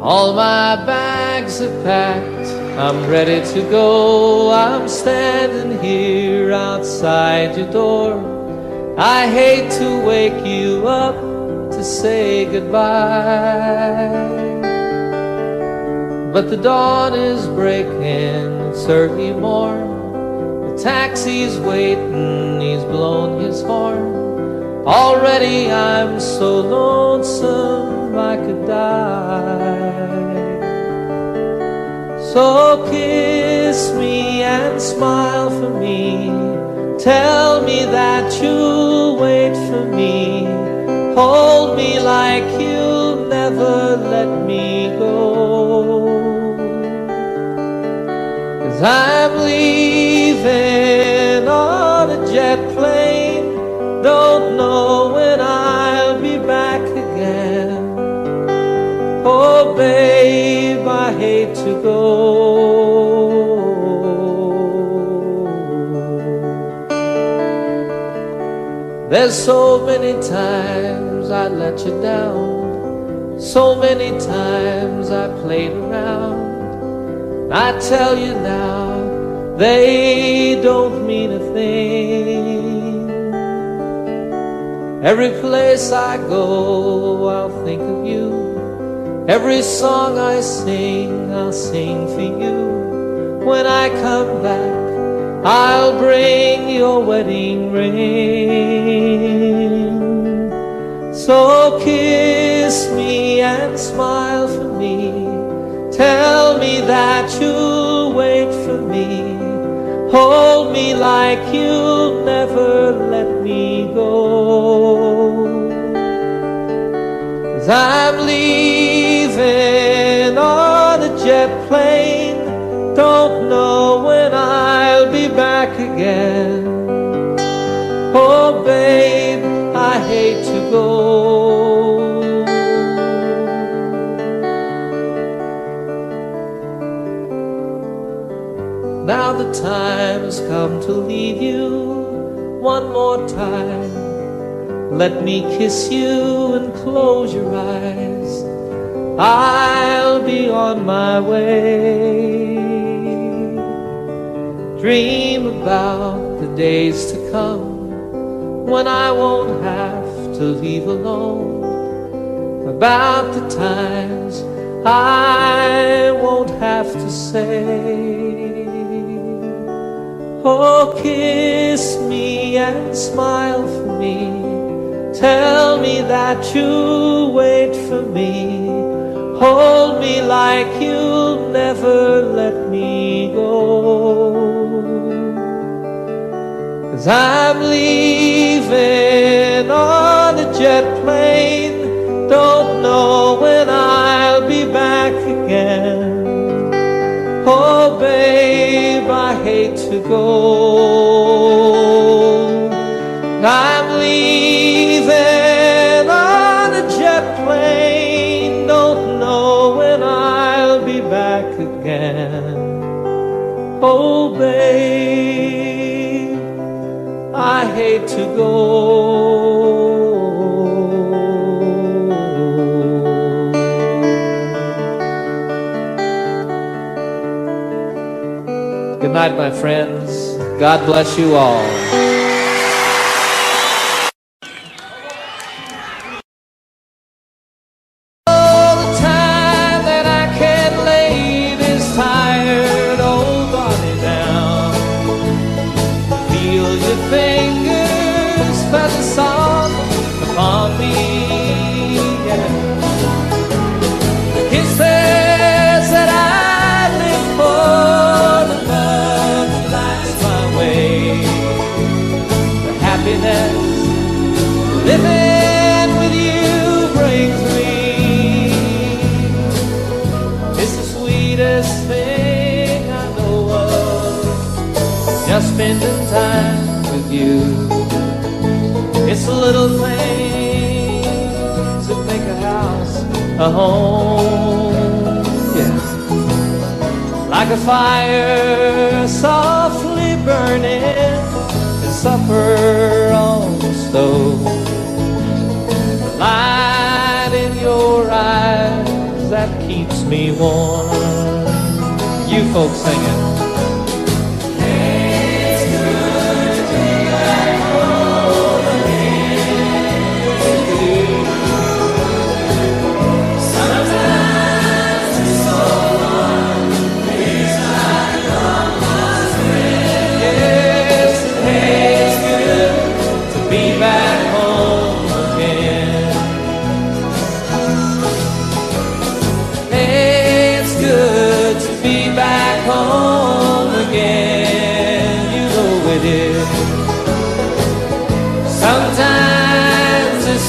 All my bags are packed, I'm ready to go. I'm standing here outside your door. I hate to wake you up to say goodbye, but the dawn is breaking, it's early morn. The taxi's waiting, he's blown his horn. Already I'm so lonesome I could die. So kiss me and smile for me. Tell me that you'll wait for me. Hold me like you'll never let me go. 'Cause I'm leaving on a jet plane. Don't know when I'll be back again. Oh babe, I hate to go. There's so many times I let you down, so many times I played around. I tell you now, they don't mean a thing. Every place I go, I'll think of you. Every song I sing, I'll sing for you. When I come back, I'll bring your wedding ring. So kiss me and smile for me. Tell me that you'll wait for me. Hold me like you'll never let me go. 'Cause I'm leaving on a jet plane. Don't know when I'll be back again. Oh babe, I hate to go. Now the time's come to leave you one more time. Let me kiss you and close your eyes. I'll be on my way. Dream about the days to come when I won't have to leave alone. About the times I won't have to say, oh, kiss me and smile for me. Tell me that you'll wait for me. Hold me like you'll never let me go. 'Cause I'm leaving on a jet plane. Don't know when I'll be back again. Oh babe, I hate to go. I'm leaving on a jet plane. Don't know when I'll be back again. Oh babe, I hate to go. Good night, my friends. God bless you all. Oh, the time that I can't lay this tired old body down. Feel your fingers feather soft upon me. Yeah. The kisses that I live for, the love that lights my way, the happiness living with you brings me. It's the sweetest thing I know of, just spending time with you. It's the little things that make a house a home. Yeah. Like a fire softly burning and supper on the stove. The light in your eyes that keeps me warm. You folks sing it.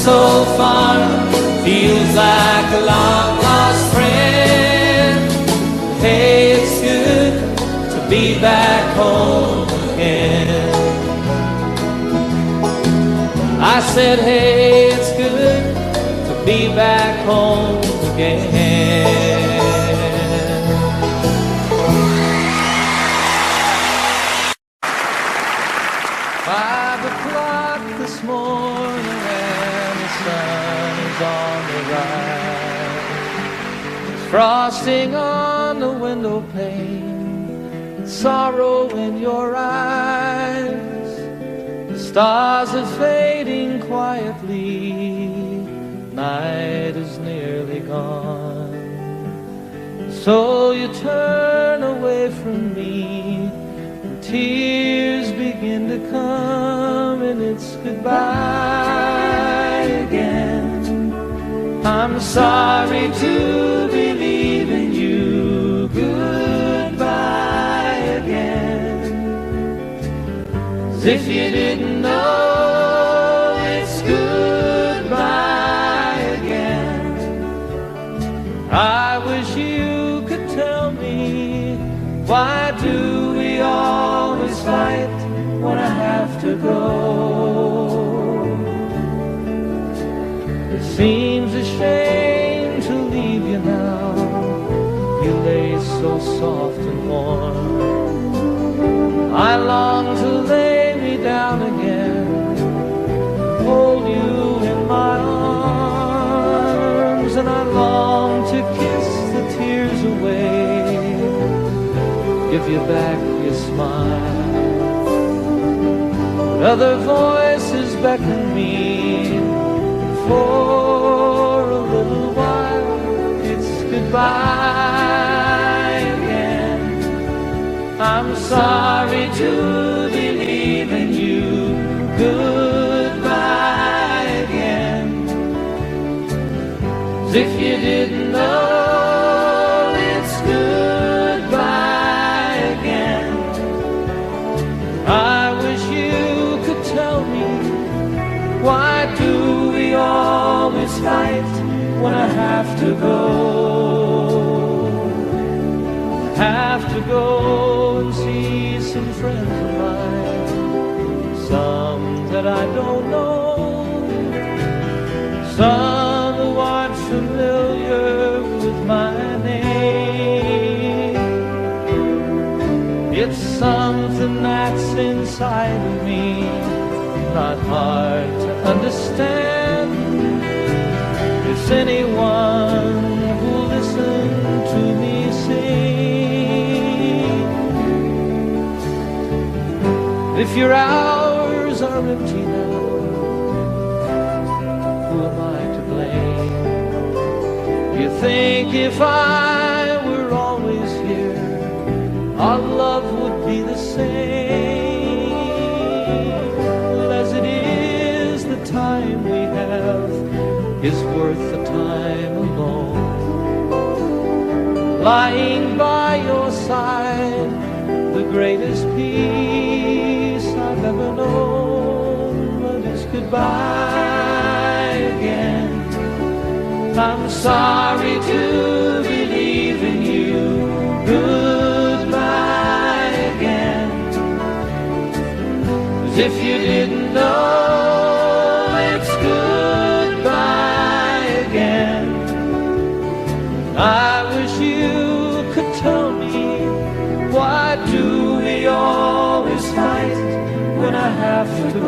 So far, feels like a long lost friend. Hey, it's good to be back home again. I said, hey, it's good to be back home again. 5 o'clock this morning, sun is on the rise. There's frosting on the window pane, sorrow in your eyes. The stars are fading quietly, night is nearly gone. So you turn away from me, and tears begin to come, and it's goodbye again. I'm sorry to believe in you. Goodbye again. As if you didn't know, it's goodbye again. I wish you could tell me, why do we always fight when I have to go? It seems a shame to leave you now. You lay so soft and warm. I long to lay me down again, hold you in my arms, and I long to kiss the tears away, give you back your smile. But other voices beckon me, for a little while it's goodbye again. I'm sorry to believe in you. Goodbye again. As if you didn't know, it's goodbye again. I wish you could tell me, why do we always fight when I have to go? I have to go and see some friends of mine, some that I don't know, some who aren't familiar with my name. It's something that's inside of me, not hard to understand. It's anyone who'll listen to me sing. If your hours are empty now, who am I to blame? You think if I were always here, our love would be the same. Well, as it is, the time we have is worth the time alone. Lying by your side, the greatest peace I've ever known. But it's goodbye again. I'm sorry to believe in you. Goodbye again. As if you didn't know, it's goodbye again. I wish you could tell me, why do we always fight when I have to go?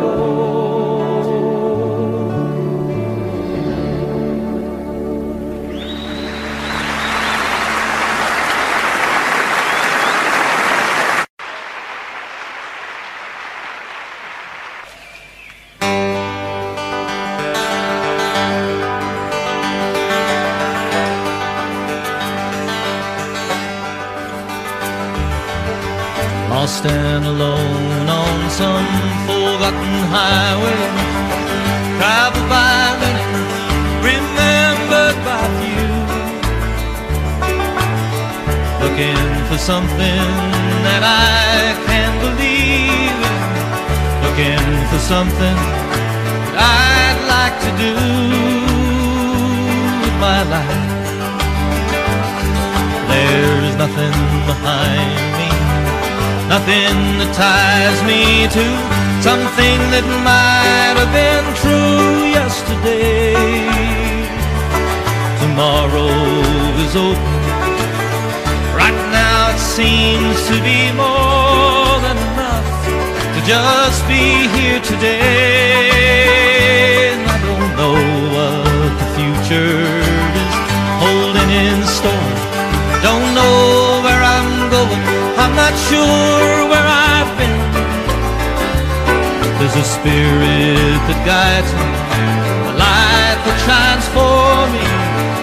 stand alone on some forgotten highway, traveled by many, remembered by few, looking for something that I can believe in, looking for something that I'd like to do with my life. There's nothing behind me, nothing that ties me to something that might have been true yesterday. Tomorrow is open. Right now it seems to be more than enough to just be here today. And I don't know what the future is holding in store. Don't know where I'm going, I'm not sure where I've been. There's a spirit that guides me, a light that shines for me.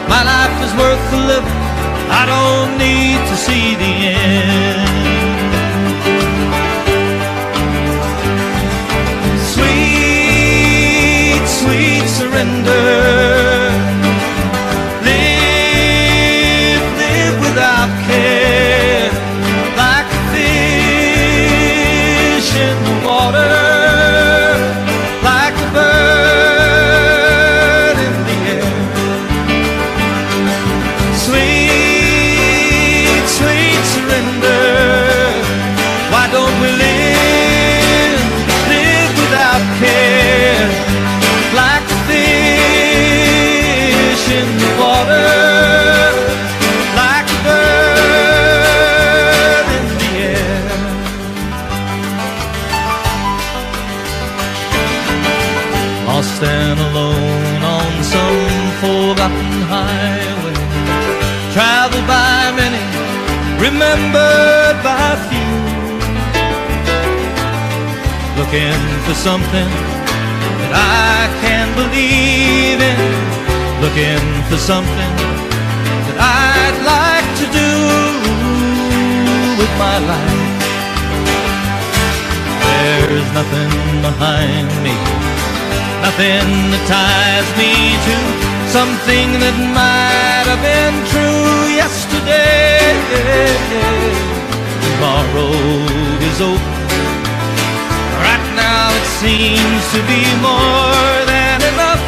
My life is worth the living, I don't need to see the end. Sweet, sweet surrender. Without care, like a fish in the water, like a bird in the air. Sweet, sweet surrender. Why don't we live without care, like a fish in the water? I'll stand alone on some forgotten highway, traveled by many, remembered by few, looking for something that I can believe in, looking for something that I'd like to do with my life. There's nothing behind me, nothing that ties me to something that might have been true yesterday. Tomorrow is open. Right now it seems to be more than enough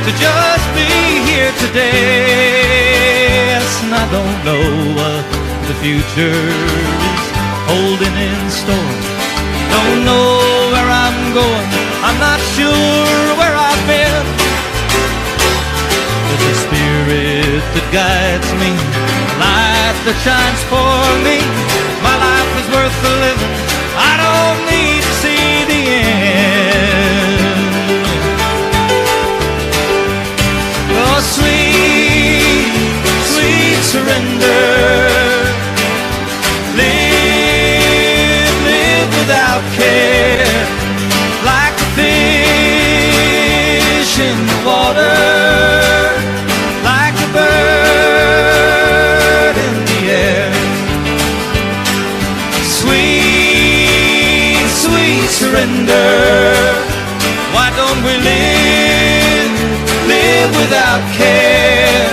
to just be here today. Yes, and I don't know what the future is holding in store. Don't know where I'm going, I'm not sure where I've been. There's a spirit that guides me, a light that shines for me. My life is worth the living, I don't need to see the end. Oh, sweet, sweet surrender. Live without care, like a fish in the water, like a bird in the air. Sweet, sweet surrender. Why don't we live without care,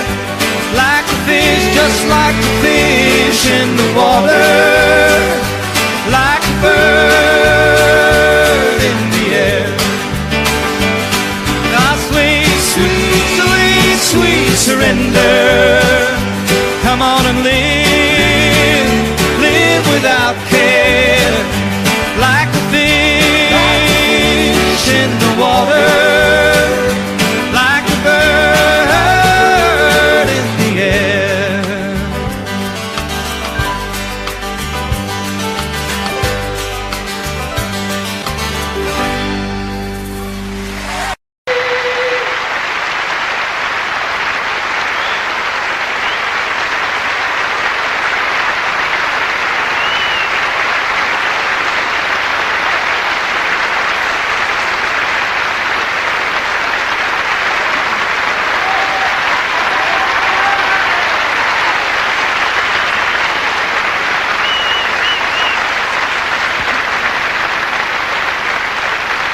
like a fish, just like a fish in the water, like a bird in the air. Now sweet, sweet, sweet, sweet surrender. Come on and live without care, like a fish in the water, like a bird in the air.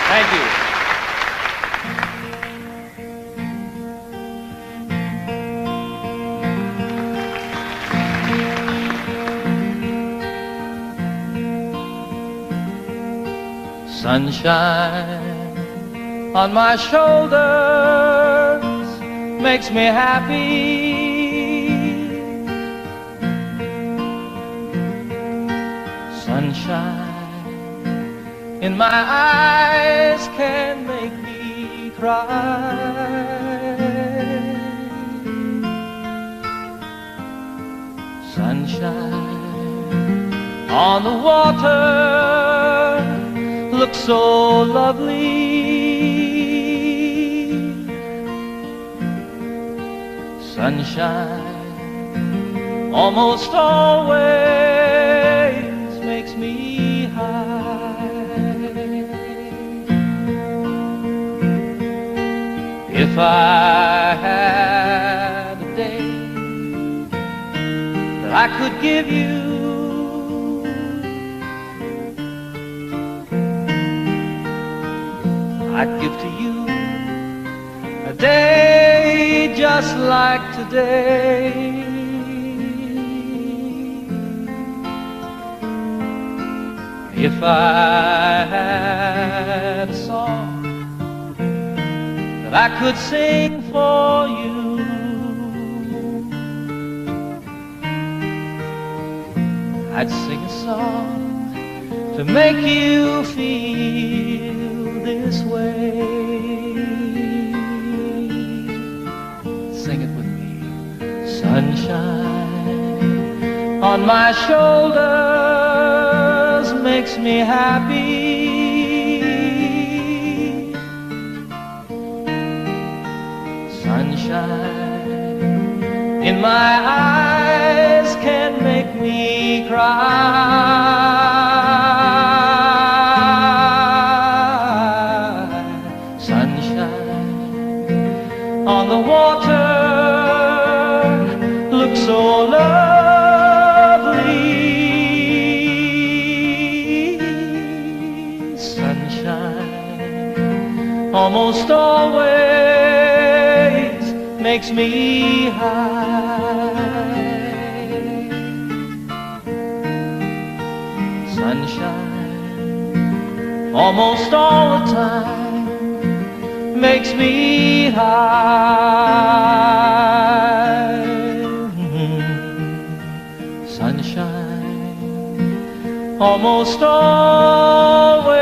Thank you. Sunshine on my shoulders makes me happy. Sunshine in my eyes can make me cry. Sunshine on the water looks so lovely. Sunshine almost always makes me high. If I had a day that I could give you, I'd give to you a day just like today. If I had a song that I could sing for you, I'd sing a song to make you feel this way. Sing it with me. Sunshine on my shoulders makes me happy. Sunshine in my eyes can make me cry. Sunshine on the water looks so lovely. Sunshine almost always makes me high. Sunshine almost all the time makes me high. Sunshine almost always.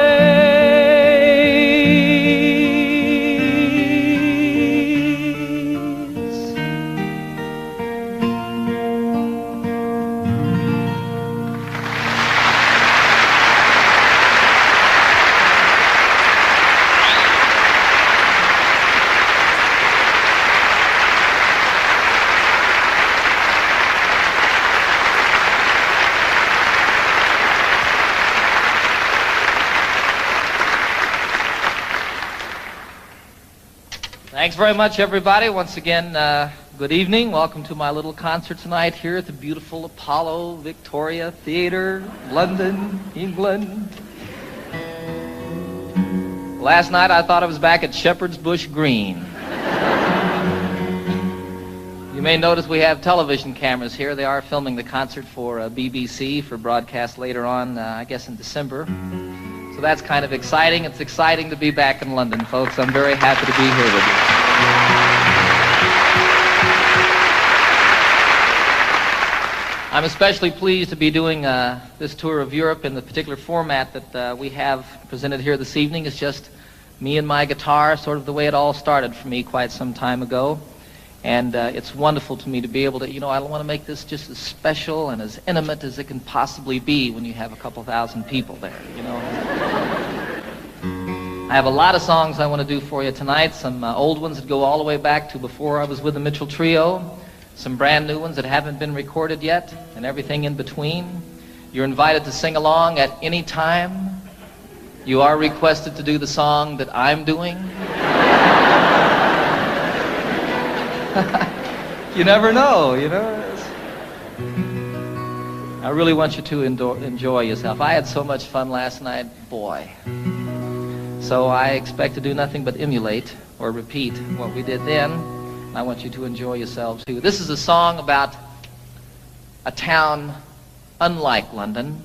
Thanks very much, everybody. Once again, good evening. Welcome to my little concert tonight here at the beautiful Apollo Victoria Theatre, London, England. Last night I thought I was back at Shepherd's Bush Green. You may notice we have television cameras here. They are filming the concert for BBC for broadcast later on, I guess in December. So that's kind of exciting. It's exciting to be back in London, folks. I'm very happy to be here with you. I'm especially pleased to be doing this tour of Europe in the particular format that we have presented here this evening. It's just me and my guitar, sort of the way it all started for me quite some time ago. And it's wonderful to me to be able to, I want to make this just as special and as intimate as it can possibly be when you have a couple thousand people there, I have a lot of songs I want to do for you tonight, some old ones that go all the way back to before I was with the Mitchell Trio, some brand new ones that haven't been recorded yet, and everything in between. You're invited to sing along at any time. You are requested to do the song that I'm doing. You never know, I really want you to enjoy yourself. I had so much fun last night, boy. So I expect to do nothing but emulate or repeat what we did then. I want you to enjoy yourselves too. This is a song about a town unlike London.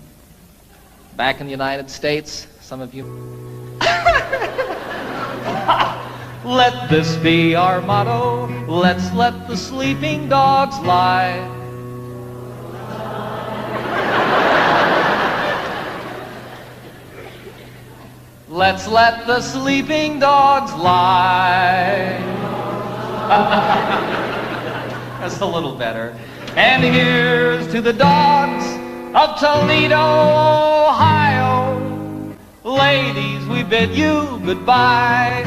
Back in the United States, some of you... Let this be our motto. Let's let the sleeping dogs lie. Let's let the sleeping dogs lie. That's a little better. And here's to the dogs of Toledo, Ohio. Ladies, we bid you goodbye.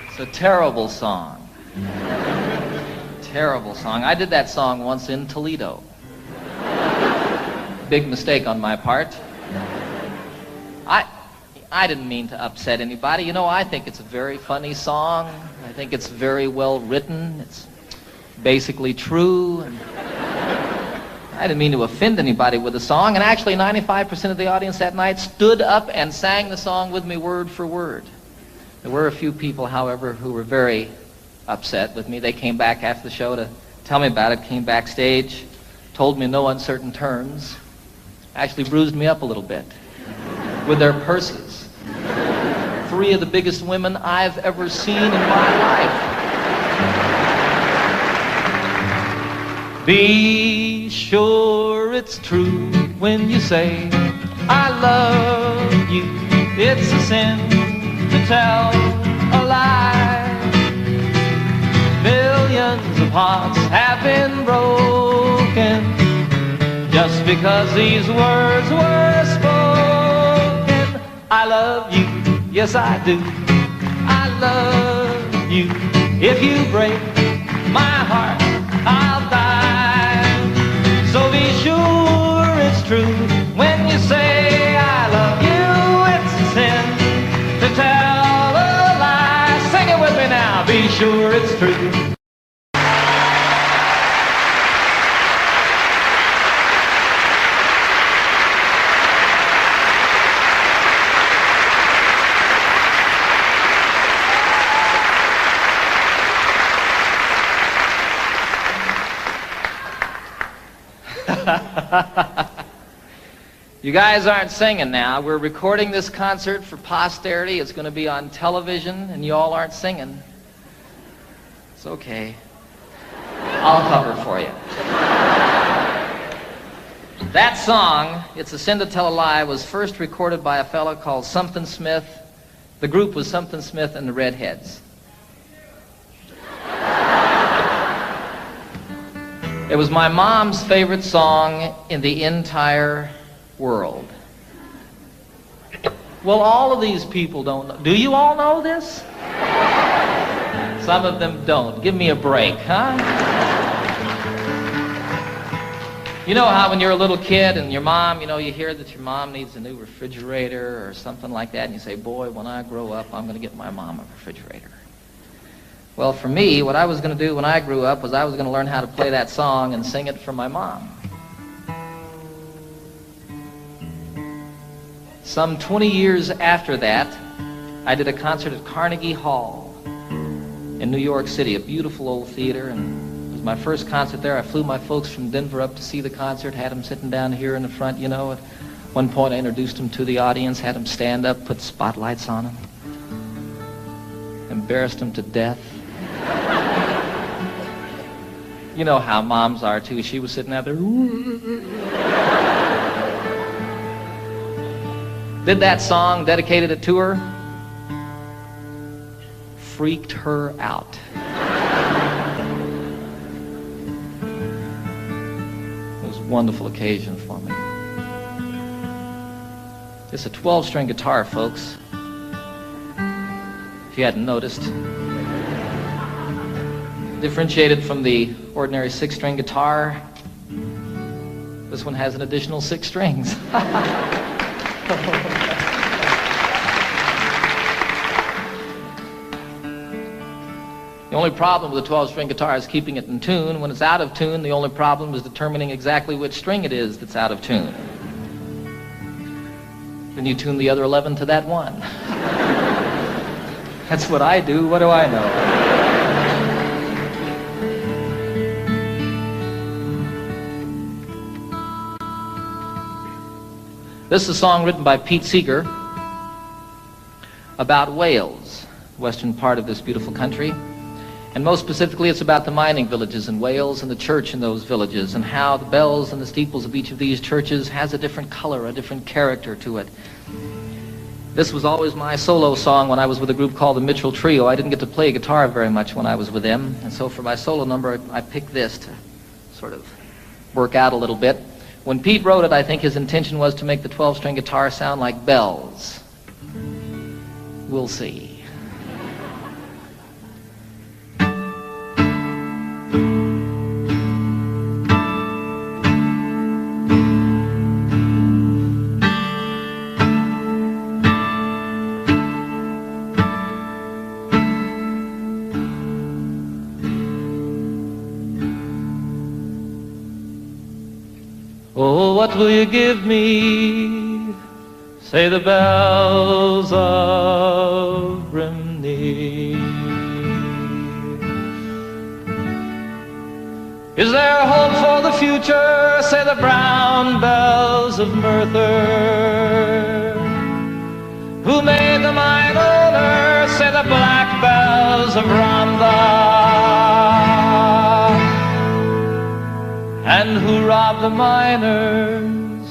It's a terrible song. Terrible song. I did that song once in Toledo. Big mistake on my part. I didn't mean to upset anybody. You know, I think it's a very funny song. I think it's very well written. It's basically true. And I didn't mean to offend anybody with the song. And actually, 95% of the audience that night stood up and sang the song with me word for word. There were a few people, however, who were very upset with me. They came back after the show to tell me about it, came backstage, told me in no uncertain terms, actually bruised me up a little bit with their purses. 3 of the biggest women I've ever seen in my life. Be sure it's true when you say, I love you. It's a sin to tell a lie. Millions of hearts have been broken just because these words were spoken. I love you, yes I do. I love you. If you break my heart, I'll die. So be sure it's true when you say I love you. It's a sin to tell a lie. Sing it with me now. Be sure it's true. You guys aren't singing now. We're recording this concert for posterity. It's going to be on television, and you all aren't singing. It's okay. I'll cover for you. That song, It's a Sin to Tell a Lie, was first recorded by a fellow called Something Smith. The group was Something Smith and the Redheads. It was my mom's favorite song in the entire world. Well, all of these people don't know. Do you all know this? Some of them don't. Give me a break, huh? You know how when you're a little kid and your mom, you hear that your mom needs a new refrigerator or something like that, and you say, boy, when I grow up, I'm going to get my mom a refrigerator. Well, for me, what I was going to do when I grew up was I was going to learn how to play that song and sing it for my mom. Some 20 years after that, I did a concert at Carnegie Hall in New York City, a beautiful old theater, and it was my first concert there. I flew my folks from Denver up to see the concert, had them sitting down here in the front, At one point I introduced them to the audience, had them stand up, put spotlights on them, embarrassed them to death. You know how moms are, too. She was sitting out there. Did that song, dedicated it to her. Freaked her out. It was a wonderful occasion for me. It's a 12-string guitar, folks. If you hadn't noticed. Differentiated from the ordinary 6-string guitar, this one has an additional 6 strings. The only problem with a 12-string guitar is keeping it in tune. When it's out of tune, the only problem is determining exactly which string it is that's out of tune. Then you tune the other 11 to that one. That's what I do. What do I know? This is a song written by Pete Seeger about Wales, the western part of this beautiful country. And most specifically, it's about the mining villages in Wales and the church in those villages, and how the bells and the steeples of each of these churches has a different color, a different character to it. This was always my solo song when I was with a group called the Mitchell Trio. I didn't get to play guitar very much when I was with them, and so for my solo number, I picked this to sort of work out a little bit. When Pete wrote it, I think his intention was to make the 12-string guitar sound like bells. We'll see. Oh, what will you give me? Say the bells of Brimney. Is there hope for the future? Say the brown bells of Merthyr. Who made the mine owner? Say the black bells of Rhondda. And who robbed the miners?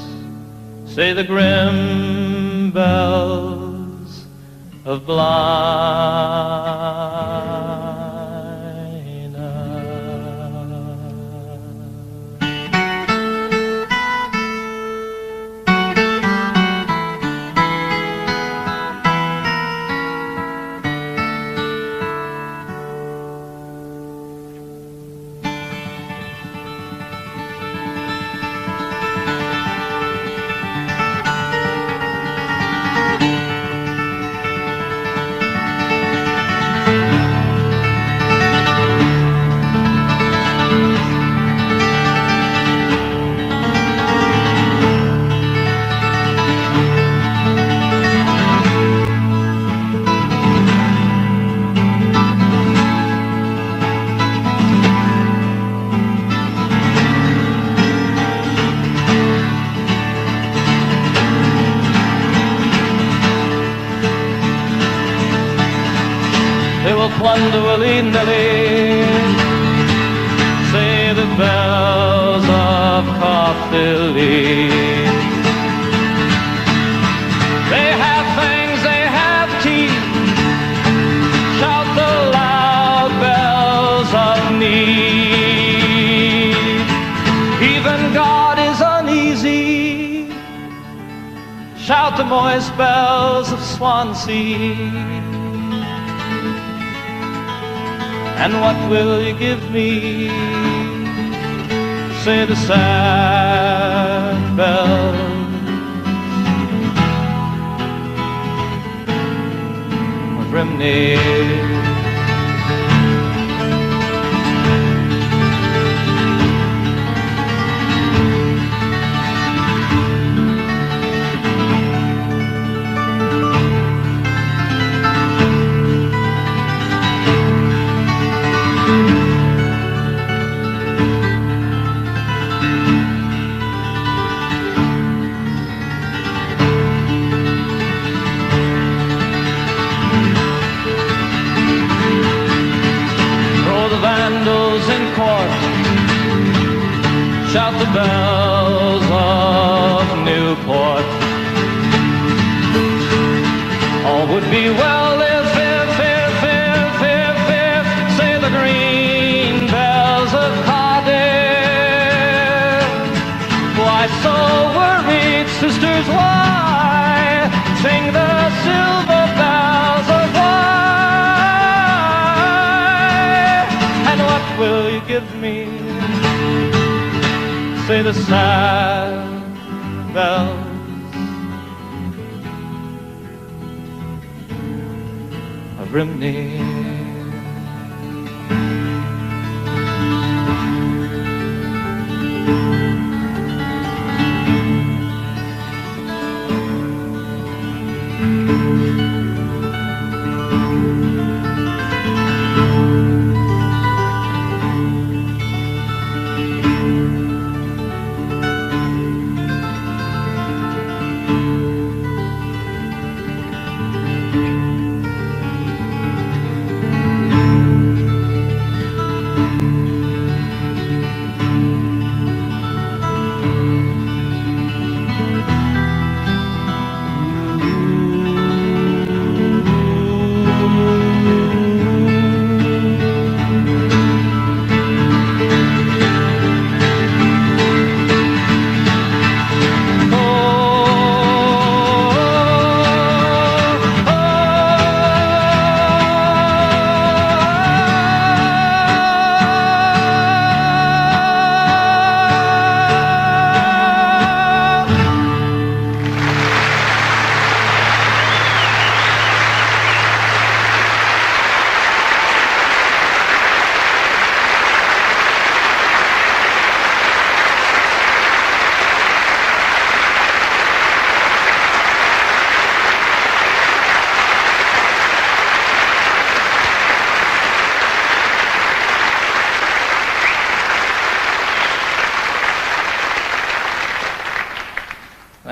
Say the grim bells of Blyna. Plunder willy-nilly, say the bells of Caerphilly. They have fangs, they have teeth, shout the loud bells of need. Even God is uneasy, shout the moist bells of Swansea. And what will you give me? Say the sad bells of Brimney. Shout the bells of Newport. All would be well if, say the green bells of Cardiff. Why so worried, sisters, why sing the silver bells of why? And what will you give me? Say the sad bells of Brimney.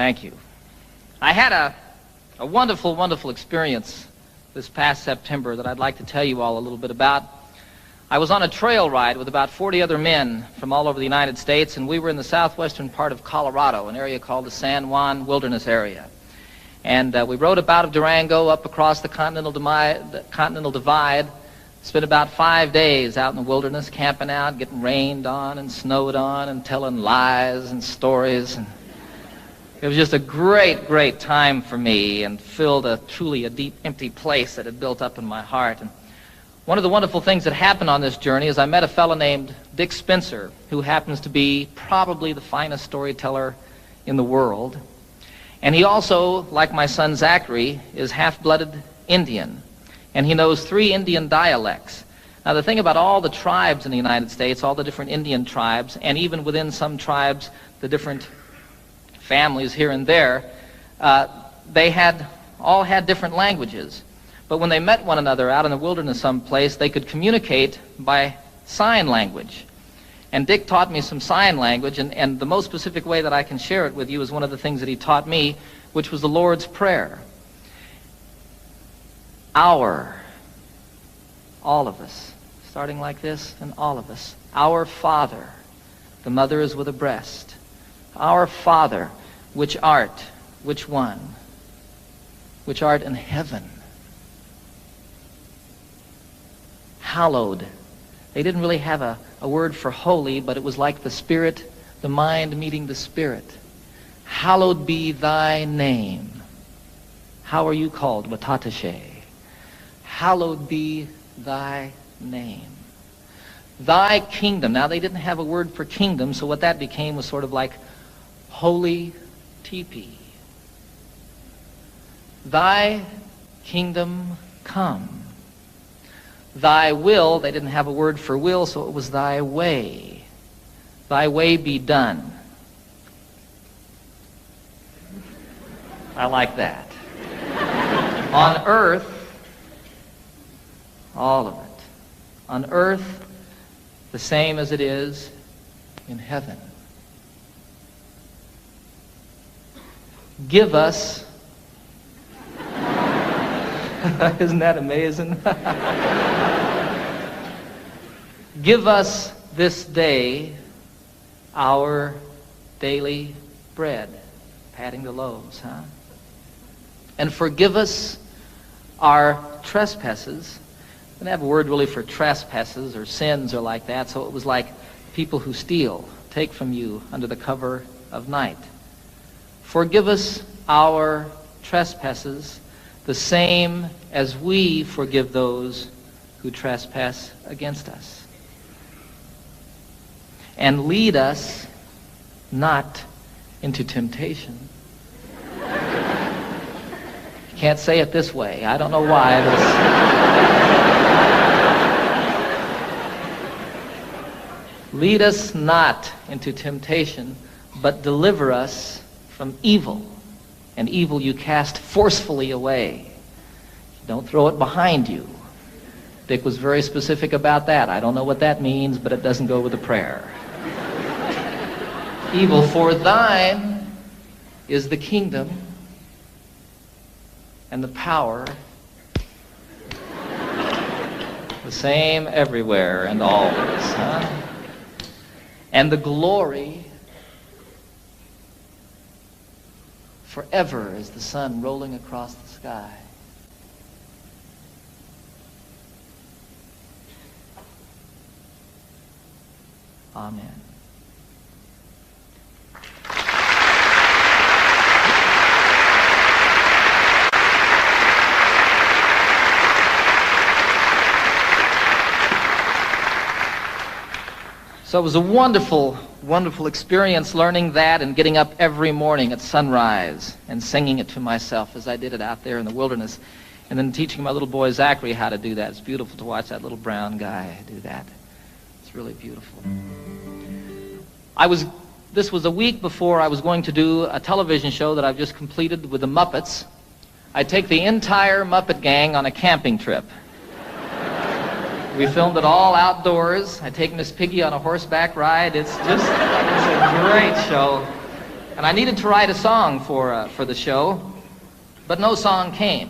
Thank you. I had a wonderful, wonderful experience this past September that I'd like to tell you all a little bit about. I was on a trail ride with about 40 other men from all over the United States, and we were in the southwestern part of Colorado, an area called the San Juan Wilderness Area. And we rode up out of Durango up across the Continental Divide, spent about 5 days out in the wilderness, camping out, getting rained on and snowed on and telling lies and stories. And it was just a great, great time for me and filled truly a deep, empty place that had built up in my heart. And one of the wonderful things that happened on this journey is I met a fellow named Dick Spencer, who happens to be probably the finest storyteller in the world. And he also, like my son Zachary, is half-blooded Indian. And he knows 3 Indian dialects. Now, the thing about all the tribes in the United States, all the different Indian tribes, and even within some tribes, the different families here and there, they all had different languages. But when they met one another out in the wilderness someplace, they could communicate by sign language. And Dick taught me some sign language, and the most specific way that I can share it with you is one of the things that he taught me, which was the Lord's Prayer. Our, all of us, starting like this, and all of us. Our Father, the mother is with a breast. Our Father, which art, which one? Which art in heaven. Hallowed. They didn't really have a word for holy, but it was like the Spirit, the mind meeting the Spirit. Hallowed be thy name. How are you called? Watatashe. Hallowed be thy name. Thy kingdom. Now, they didn't have a word for kingdom, so what that became was sort of like holy teepee. Thy kingdom come. Thy will, they didn't have a word for will, so it was thy way. Thy way be done. I like that. On earth, all of it. On earth, the same as it is in heaven. Give us, isn't that amazing? Give us this day our daily bread. Patting the loaves, huh? And forgive us our trespasses. I didn't have a word really for trespasses or sins or like that, so it was like people who steal, take from you under the cover of night. Forgive us our trespasses, the same as we forgive those who trespass against us. And lead us not into temptation. You can't say it this way. I don't know why. Lead us not into temptation, but deliver us from evil. And evil you cast forcefully away. Don't throw it behind you. Dick was very specific about that. I don't know what that means, but it doesn't go with the prayer. Evil, for thine is the kingdom and the power, the same everywhere and always, huh? And the glory forever as the sun rolling across the sky. Amen. So it was a wonderful, wonderful experience learning that and getting up every morning at sunrise and singing it to myself as I did it out there in the wilderness, and then teaching my little boy Zachary how to do that. It's beautiful to watch that little brown guy do that. It's really beautiful. This was a week before I was going to do a television show that I've just completed with the Muppets. I take the entire Muppet gang on a camping trip. We filmed it all outdoors. I take Miss Piggy on a horseback ride. It's a great show. And I needed to write a song for the show, but no song came.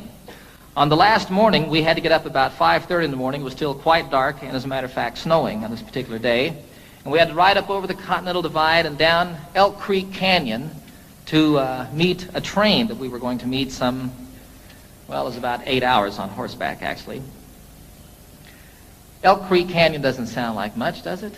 On the last morning, we had to get up about 5:30 in the morning. It was still quite dark, and as a matter of fact, snowing on this particular day. And we had to ride up over the Continental Divide and down Elk Creek Canyon to meet a train that we were going to meet it was about 8 hours on horseback, actually. Elk Creek Canyon doesn't sound like much, does it?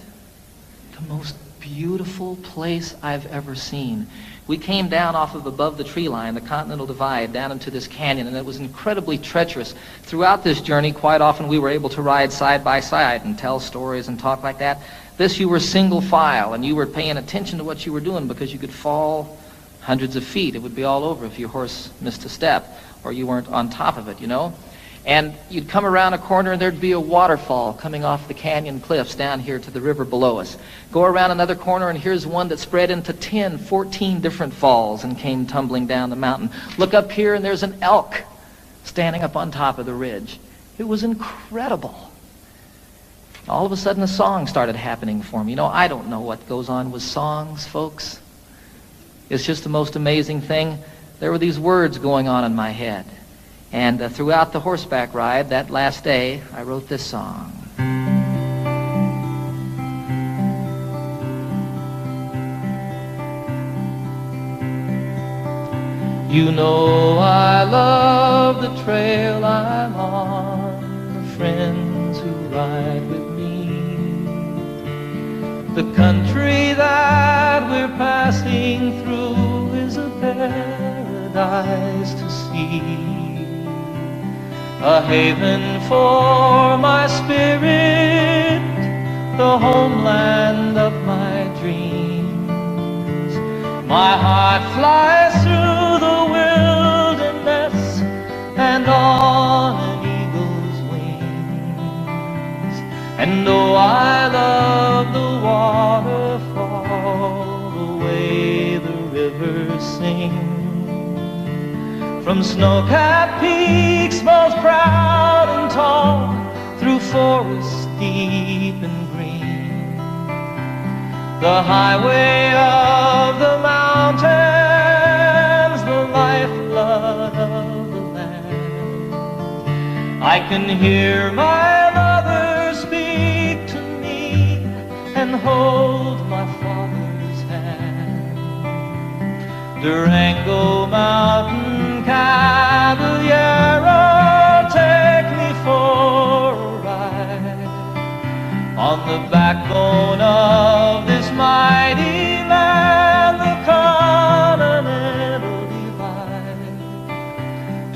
The most beautiful place I've ever seen. We came down off of above the tree line, the Continental Divide, down into this canyon, and it was incredibly treacherous. Throughout this journey, quite often we were able to ride side by side and tell stories and talk like that. This, you were single file, and you were paying attention to what you were doing because you could fall hundreds of feet. It would be all over if your horse missed a step or you weren't on top of it, you know. And you'd come around a corner and there'd be a waterfall coming off the canyon cliffs down here to the river below us. Go around another corner and here's one that spread into 10, 14 different falls and came tumbling down the mountain. Look up here and there's an elk standing up on top of the ridge. It was incredible. All of a sudden a song started happening for me. You know, I don't know what goes on with songs, folks. It's just the most amazing thing. There were these words going on in my head. And throughout the horseback ride, that last day, I wrote this song. You know I love the trail I'm on, the friends who ride with me, the country that we're passing through is a paradise to see. A haven for my spirit, the homeland of my dreams. My heart flies through the wilderness and on an eagle's wings. And though I love the waterfall, the way the rivers sing, from snow-capped peaks most proud and tall, through forests deep and green, the highway of the mountains, the lifeblood of the land. I can hear my mother speak to me and hold my father's hand. Durango Mountain Caballero, take me for a ride on the backbone of this mighty land, the Continental Divide,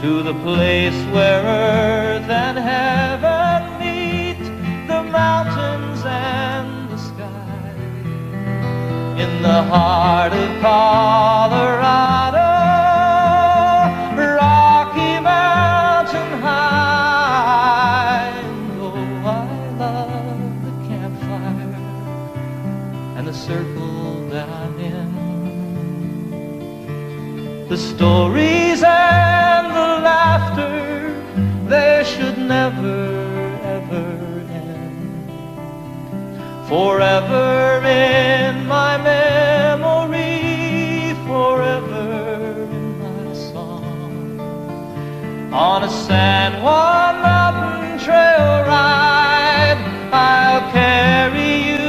to the place where earth and heaven meet, the mountains and the sky, in the heart of Colorado. Circle that I'm in, the stories and the laughter, they should never ever end. Forever in my memory, forever in my song. On a San Juan mountain trail ride, I'll carry you.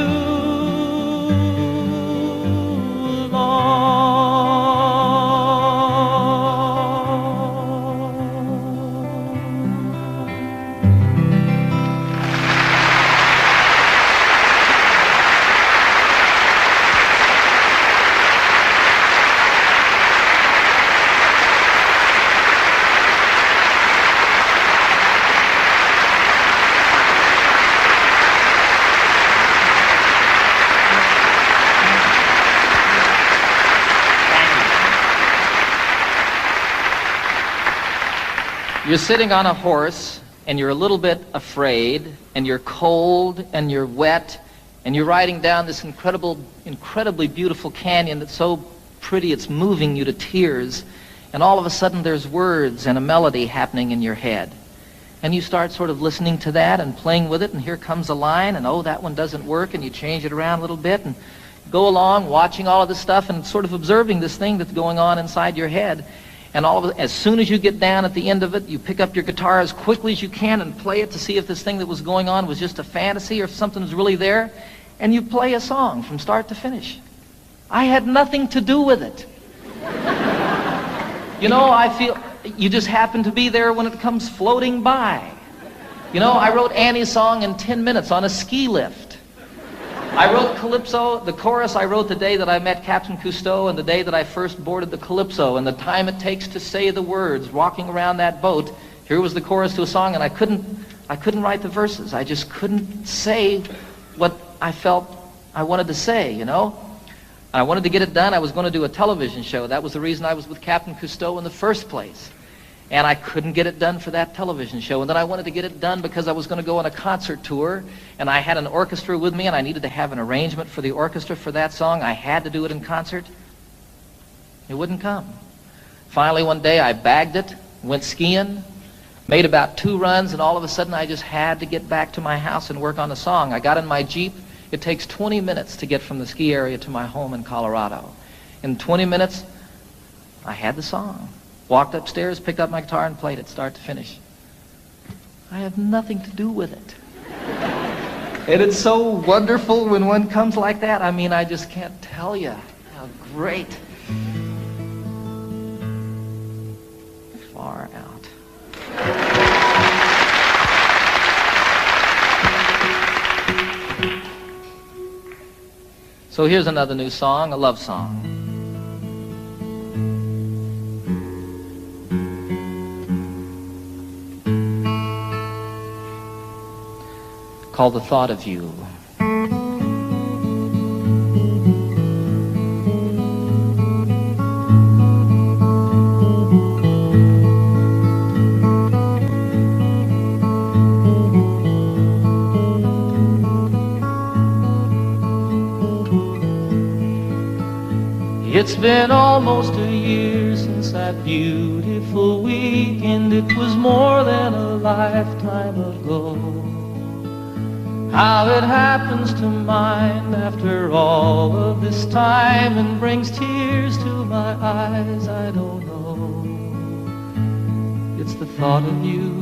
You're sitting on a horse, and you're a little bit afraid, and you're cold, and you're wet, and you're riding down this incredibly beautiful canyon that's so pretty it's moving you to tears, and all of a sudden there's words and a melody happening in your head. And you start sort of listening to that and playing with it, and here comes a line, and oh, that one doesn't work, and you change it around a little bit, and go along watching all of this stuff and sort of observing this thing that's going on inside your head. And all of it, as soon as you get down at the end of it, you pick up your guitar as quickly as you can and play it to see if this thing that was going on was just a fantasy or if something was really there. And you play a song from start to finish. I had nothing to do with it. You know, I feel you just happen to be there when it comes floating by. You know, I wrote Annie's song in 10 minutes on a ski lift. I wrote Calypso, the chorus I wrote the day that I met Captain Cousteau and the day that I first boarded the Calypso, and the time it takes to say the words walking around that boat. Here was the chorus to a song, and I couldn't write the verses. I just couldn't say what I felt I wanted to say, you know. I wanted to get it done. I was going to do a television show. That was the reason I was with Captain Cousteau in the first place. And I couldn't get it done for that television show. And then I wanted to get it done because I was going to go on a concert tour, and I had an orchestra with me, and I needed to have an arrangement for the orchestra for that song. I had to do it in concert. It wouldn't come. Finally, one day, I bagged it, went skiing, made about 2 runs, and all of a sudden, I just had to get back to my house and work on the song. I got in my Jeep. It takes 20 minutes to get from the ski area to my home in Colorado. In 20 minutes, I had the song. Walked upstairs, picked up my guitar, and played it start to finish. I have nothing to do with it. And it's so wonderful when one comes like that. I mean, I just can't tell you how great. Far out. So here's another new song, a love song. Called The Thought of You. It's been almost a year since that beautiful weekend. It was more than a lifetime ago. How it happens to mind after all of this time and brings tears to my eyes, I don't know. It's the thought of you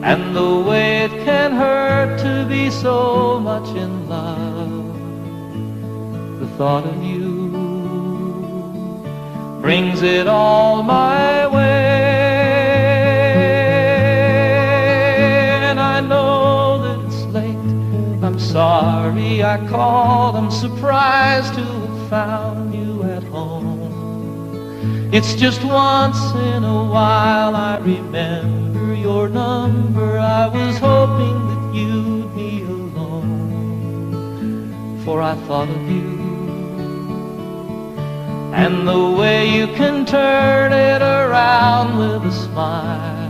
and the way it can hurt to be so much in love. The thought of you brings it all my way. And I know that it's late. I'm sorry I called. I'm surprised to have found you at home. It's just once in a while I remember your number. I was hoping that you'd be alone, for I thought of you and the way you can turn it around with a smile.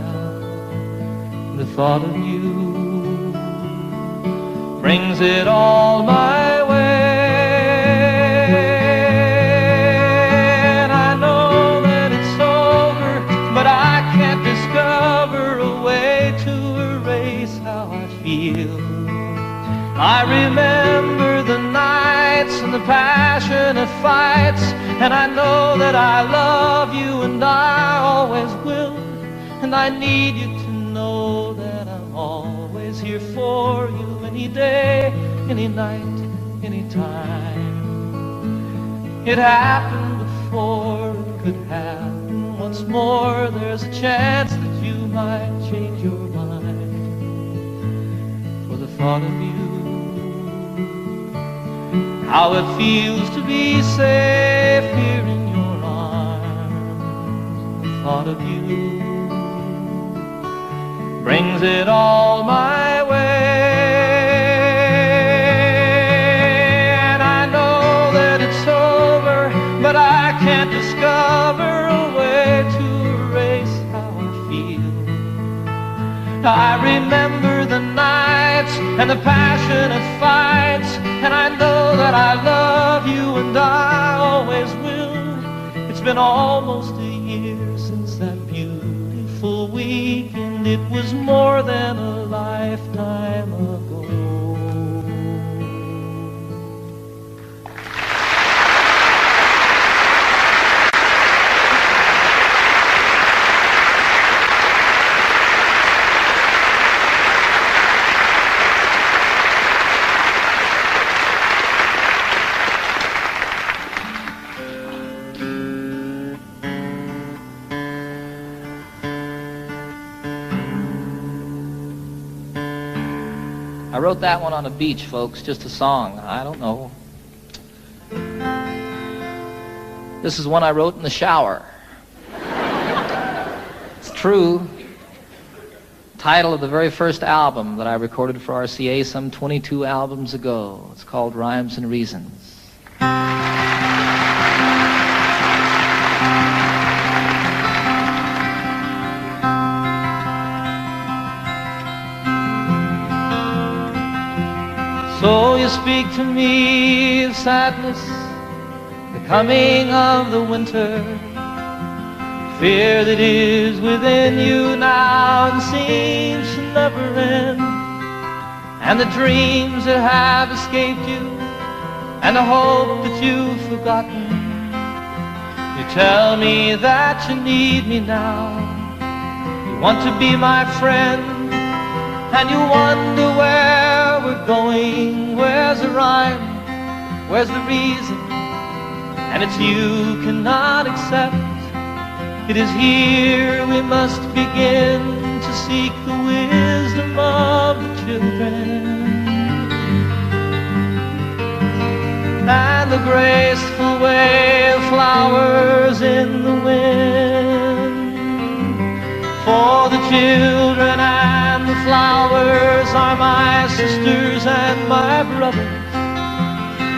The thought of you brings it all my way. And I know that it's over, but I can't discover a way to erase how I feel. I remember the nights and the passionate fights, and I know that I love you and I always will. And I need you to know that I'm always here for you, any day, any night, any time. It happened before, it could happen once more. There's a chance that you might change your mind. For the thought of you, how it feels to be safe here in your arms. The thought of you brings it all my way. And I know that it's over, but I can't discover a way to erase how I feel. I remember the nights and the passionate fights, and I know that I love you and I always will. It's been almost a year since that beautiful weekend. It was more than a lifetime ago. I wrote that one on a beach, folks, just a song. I don't know. This is one I wrote in the shower. It's true. Title of the very first album that I recorded for RCA some 22 albums ago. It's called Rhymes and Reasons. So you speak to me of sadness, the coming of the winter, fear that is within you now and seems to never end, and the dreams that have escaped you, and the hope that you've forgotten. You tell me that you need me now, you want to be my friend, and you wonder where we're going, where's the rhyme, where's the reason, and it's you cannot accept. It is here we must begin to seek the wisdom of the children, and the graceful way of flowers in the wind. For the children and the flowers are my sisters and my brothers.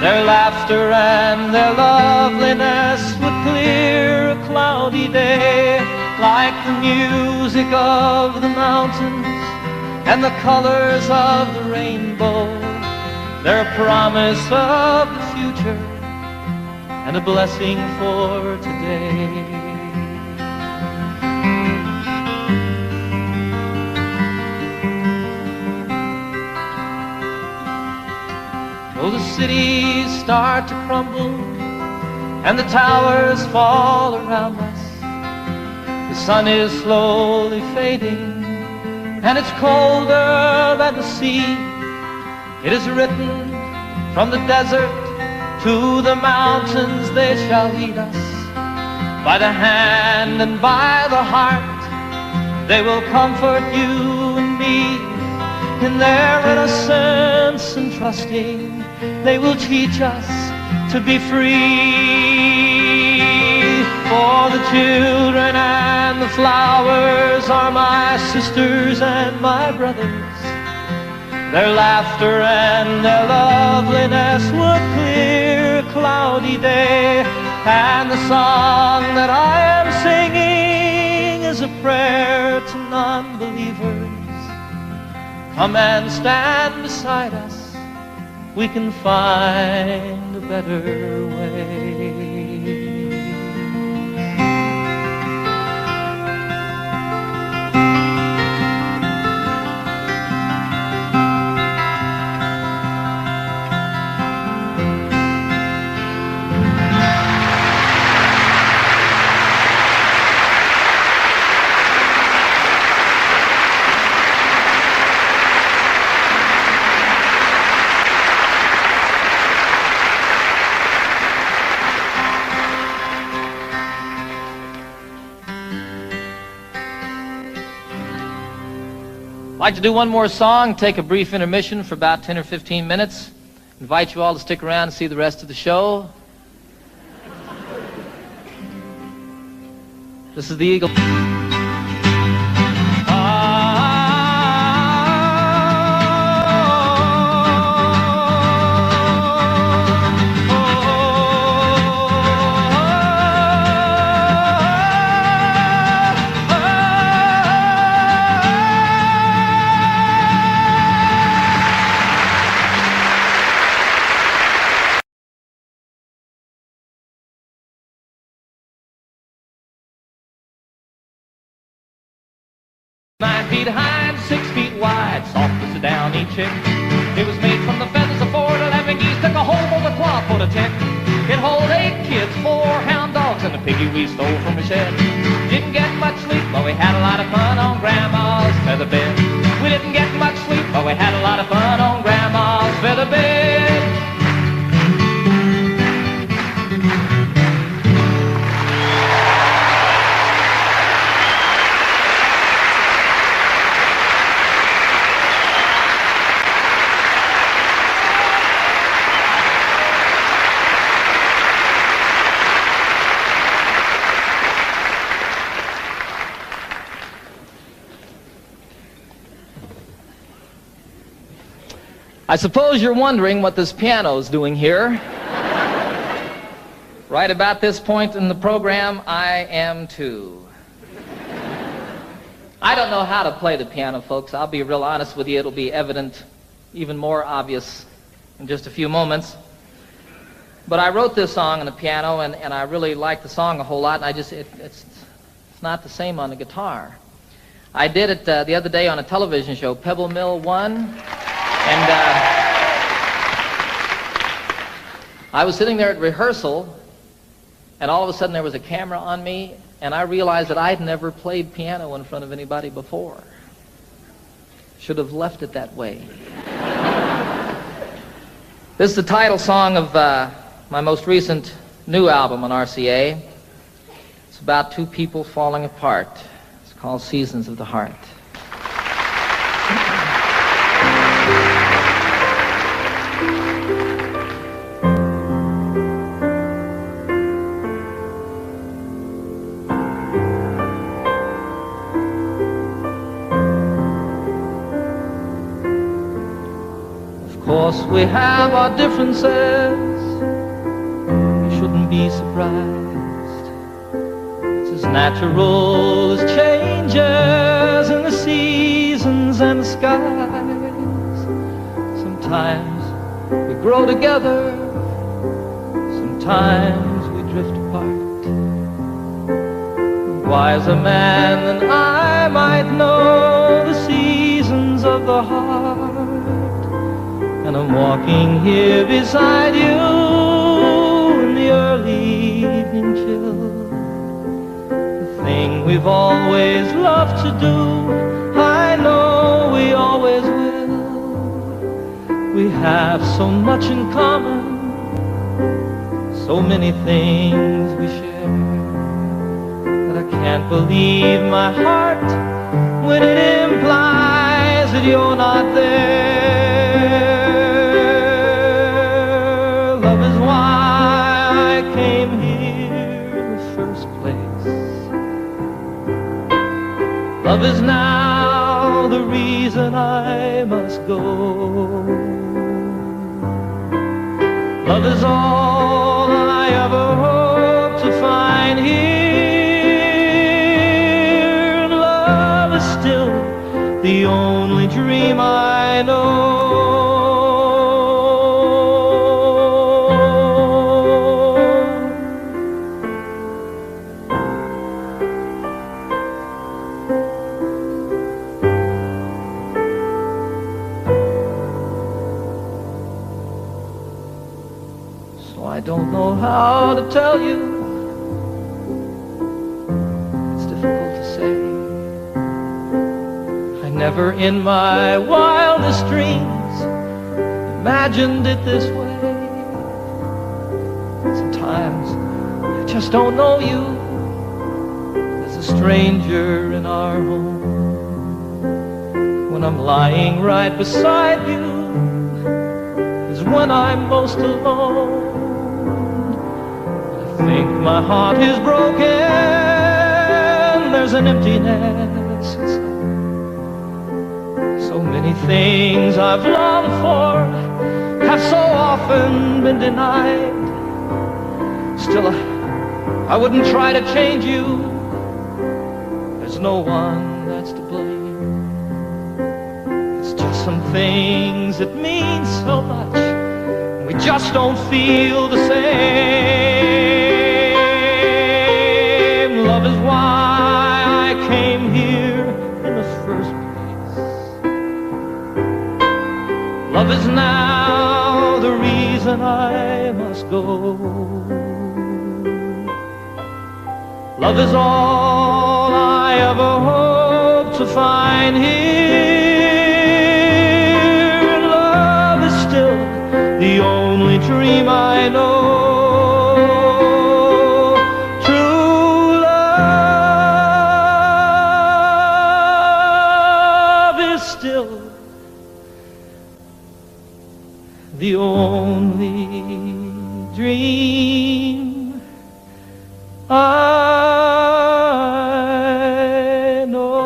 Their laughter and their loveliness would clear a cloudy day, like the music of the mountains and the colors of the rainbow. They're a promise of the future and a blessing for today. Though the cities start to crumble and the towers fall around us, the sun is slowly fading and it's colder than the sea. It is written from the desert to the mountains, they shall lead us by the hand and by the heart. They will comfort you and me in their innocence and trusting. They will teach us to be free. For the children and the flowers are my sisters and my brothers. Their laughter and their loveliness would clear a cloudy day. And the song that I am singing is a prayer to non-believers. Come and stand beside us, we can find a better way. I'd like to do one more song, take a brief intermission for about 10 or 15 minutes. Invite you all to stick around and see the rest of the show. This is the Eagle. High and 6 feet wide, soft as a downy chick. It was made from the feathers of 4 to 11 geese, took a whole bowl of cloth for the tick. It hold 8 kids, 4 hound dogs, and a piggy we stole from a shed. Didn't get much sleep, but we had a lot of fun on Grandma's feather bed. We didn't get much sleep, but we had a lot of fun on Grandma's feather bed. I suppose you're wondering what this piano's doing here. Right about this point in the program, I am too. I don't know how to play the piano, folks. I'll be real honest with you. It'll be evident, even more obvious, in just a few moments. But I wrote this song on the piano, and I really like the song a whole lot, and it's not the same on the guitar. I did it the other day on a television show, Pebble Mill 1, and I was sitting there at rehearsal, and all of a sudden there was a camera on me, and I realized that I'd never played piano in front of anybody before. Should have left it that way. This is the title song of my most recent new album on RCA. It's about two people falling apart. It's called Seasons of the Heart. Of course we have our differences. Shouldn't be surprised. It's as natural as changes in the seasons and the skies. Sometimes we grow together, sometimes we drift apart. A wiser man than I might know the seasons of the heart. And I'm walking here beside you, the early evening chill. The thing we've always loved to do, I know we always will. We have so much in common, so many things we share, that I can't believe my heart when it implies that you're not there. Love is why came here in the first place. Love is now the reason I must go. Love is all I ever hope to find here. And love is still the only dream I know. I don't know how to tell you. It's difficult to say. I never in my wildest dreams imagined it this way. Sometimes I just don't know you. As a stranger in our home, when I'm lying right beside you, is when I'm most alone. I think my heart is broken. There's an emptiness inside. So many things I've longed for have so often been denied. Still, I wouldn't try to change you. There's no one that's to blame. It's just some things that mean so much. We just don't feel the same. Love is why I came here in the first place. Love is now the reason I must go. Love is all I ever hope to find here. Love is still the only dream I know. True love is still the only dream I know.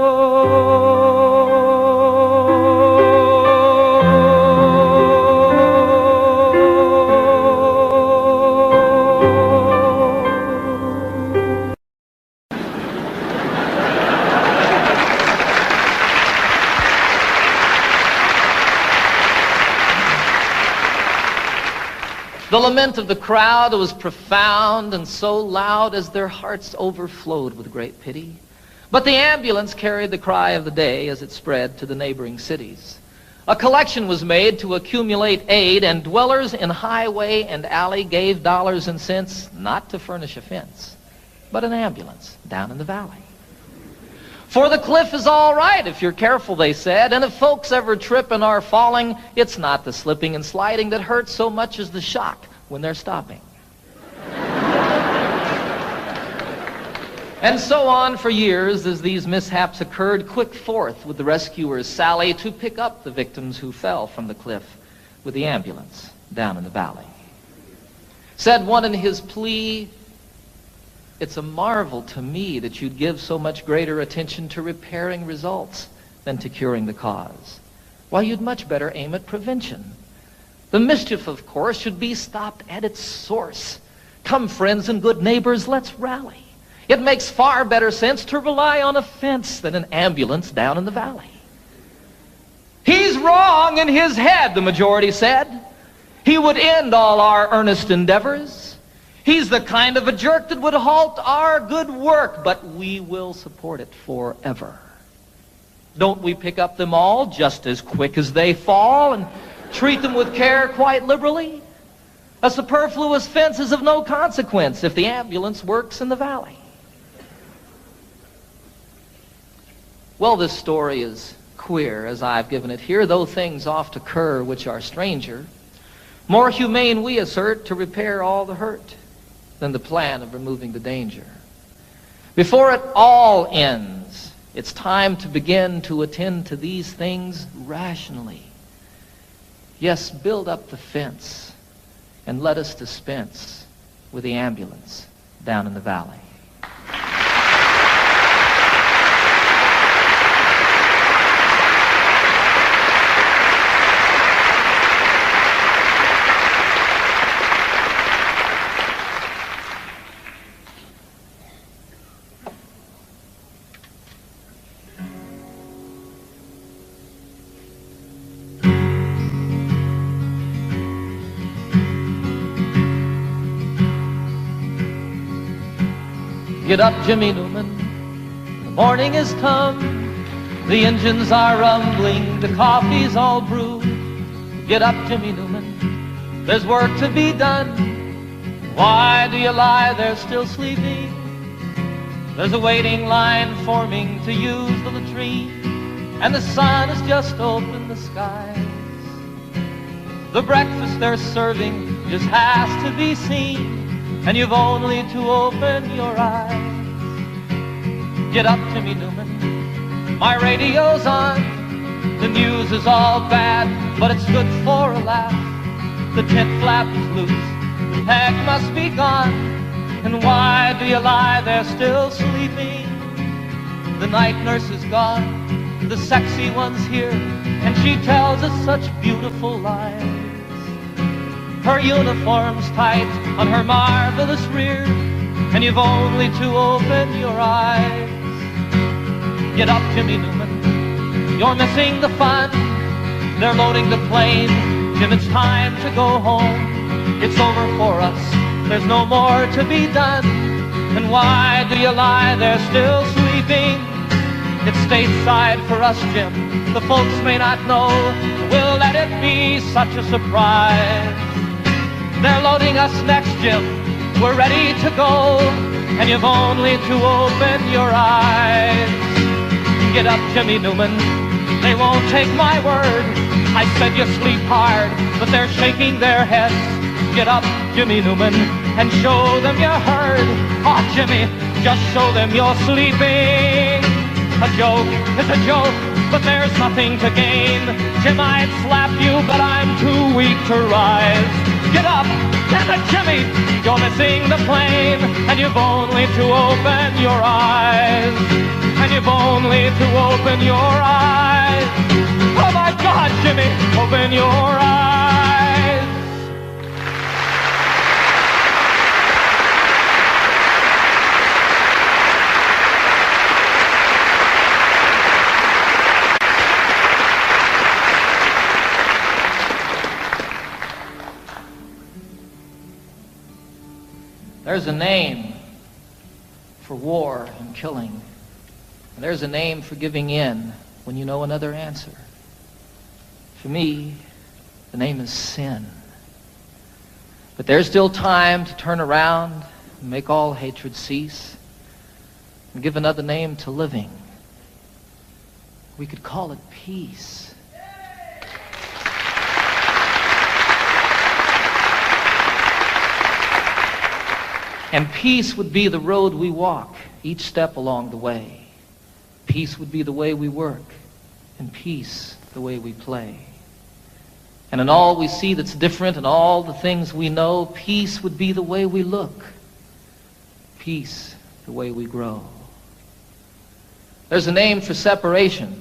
The lament of the crowd was profound and so loud as their hearts overflowed with great pity. But the ambulance carried the cry of the day as it spread to the neighboring cities. A collection was made to accumulate aid, and dwellers in highway and alley gave dollars and cents, not to furnish a fence, but an ambulance down in the valley. For the cliff is all right if you're careful, they said, and if folks ever trip and are falling, it's not the slipping and sliding that hurts so much as the shock when they're stopping. And so on for years as these mishaps occurred, quick forth with the rescuers sally to pick up the victims who fell from the cliff with the ambulance down in the valley. Said one in his plea, "It's a marvel to me that you'd give so much greater attention to repairing results than to curing the cause. Why, you'd much better aim at prevention. The mischief, of course, should be stopped at its source. Come, friends and good neighbors, let's rally. It makes far better sense to rely on a fence than an ambulance down in the valley." "He's wrong in his head," the majority said. "He would end all our earnest endeavors. He's the kind of a jerk that would halt our good work, but we will support it forever. Don't we pick up them all just as quick as they fall and treat them with care quite liberally? A superfluous fence is of no consequence if the ambulance works in the valley." Well, this story is queer as I've given it here, though things oft occur which are stranger. More humane, we assert, to repair all the hurt than the plan of removing the danger. Before it all ends, it's time to begin to attend to these things rationally. Yes, build up the fence and let us dispense with the ambulance down in the valley. Get up, Jimmy Newman, the morning has come. The engines are rumbling, the coffee's all brewed. Get up, Jimmy Newman, there's work to be done. Why do you lie there still sleeping? There's a waiting line forming to use the latrine, and the sun has just opened the skies. The breakfast they're serving just has to be seen, and you've only to open your eyes. Get up, Jimmy Newman, my radio's on. The news is all bad, but it's good for a laugh. The tent flap is loose, the peg must be gone. And why do you lie there still sleeping? The night nurse is gone, the sexy one's here, and she tells us such beautiful lies. Her uniform's tight on her marvelous rear, and you've only to open your eyes. Get up, Jimmy Newman, you're missing the fun. They're loading the plane, Jim, it's time to go home. It's over for us, there's no more to be done. And why do you lie there still sleeping? It's stateside for us, Jim, the folks may not know. We'll let it be such a surprise. They're loading us next, Jim, we're ready to go, and you've only to open your eyes. Get up, Jimmy Newman, they won't take my word. I said you sleep hard, but they're shaking their heads. Get up, Jimmy Newman, and show them you heard. Oh, Jimmy, just show them you're sleeping. A joke is a joke, but there's nothing to gain. Jim, I'd slap you, but I'm too weak to rise. Get up, damn it, Jimmy, you're missing the plane, and you've only to open your eyes. And you've only to open your eyes. Oh my God, Jimmy, open your eyes. There's a name for war and killing. And there's a name for giving in when you know another answer. For me, the name is sin. But there's still time to turn around and make all hatred cease and give another name to living. We could call it peace. And peace would be the road we walk each step along the way. Peace would be the way we work, and peace the way we play. And in all we see that's different and all the things we know, peace would be the way we look. Peace the way we grow. There's a name for separation.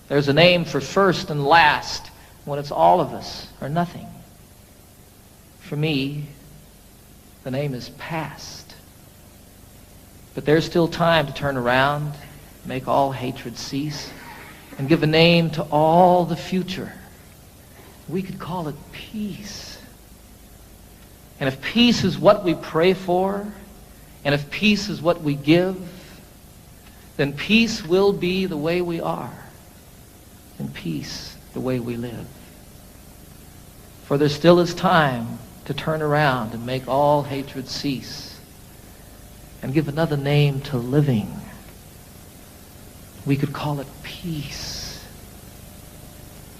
There's a name for first and last when it's all of us or nothing. For me, the name is past. But there's still time to turn around, make all hatred cease, and give a name to all the future. We could call it peace. And if peace is what we pray for, and if peace is what we give, then peace will be the way we are, and peace the way we live. For there still is time to turn around and make all hatred cease and give another name to living. We could call it peace.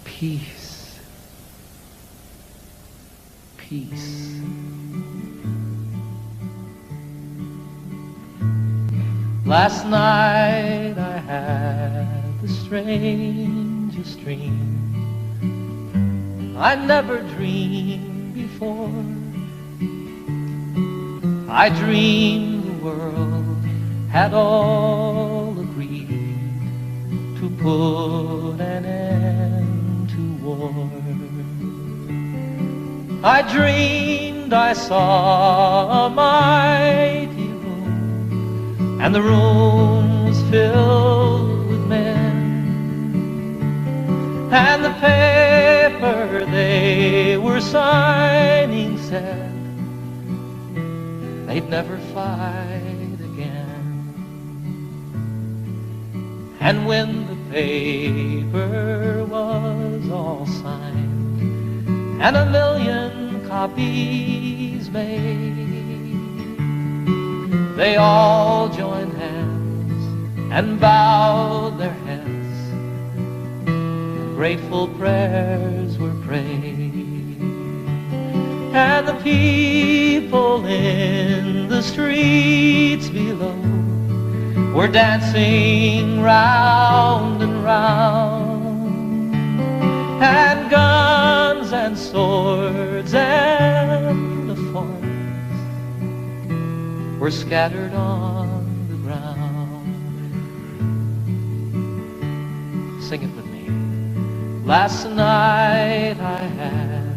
Peace. Peace. Last night I had the strangest dream. I never dreamed before. I dreamed the world had all agreed to put an end to war. I dreamed I saw a mighty room, and the room was filled with men, and the paper they were signing said they'd never fight again. And when the paper was all signed and 1,000,000 copies made, they all joined hands and bowed their heads, and grateful prayers were prayed. And the people in the streets below were dancing round and round, and guns and swords and the forms were scattered on the ground. Sing it with me. Last night I had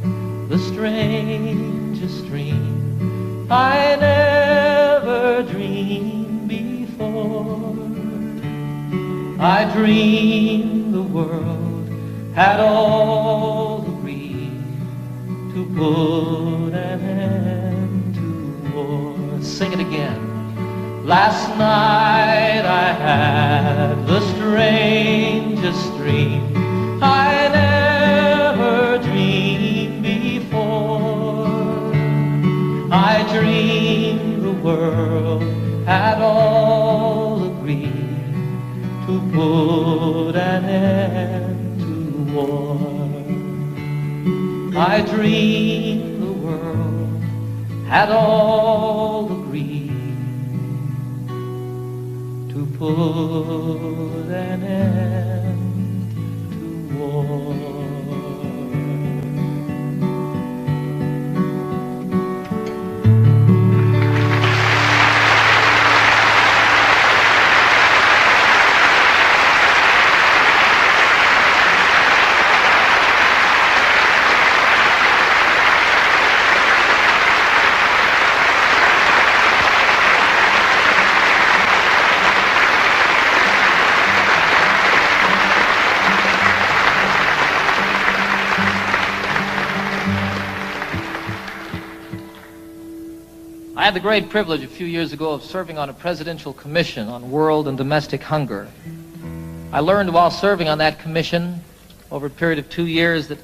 the strangest dream. I never dreamed before. I dreamed the world had all agreed to put an end to war. Sing it again. Last night I had the strangest dream. I never dreamed before. I dreamed the world had all agreed to put an end to war. I dreamed the world had all agreed to put an end to war. had the great privilege a few years ago of serving on a presidential commission on world and domestic hunger. I learned while serving on that commission over a period of 2 years that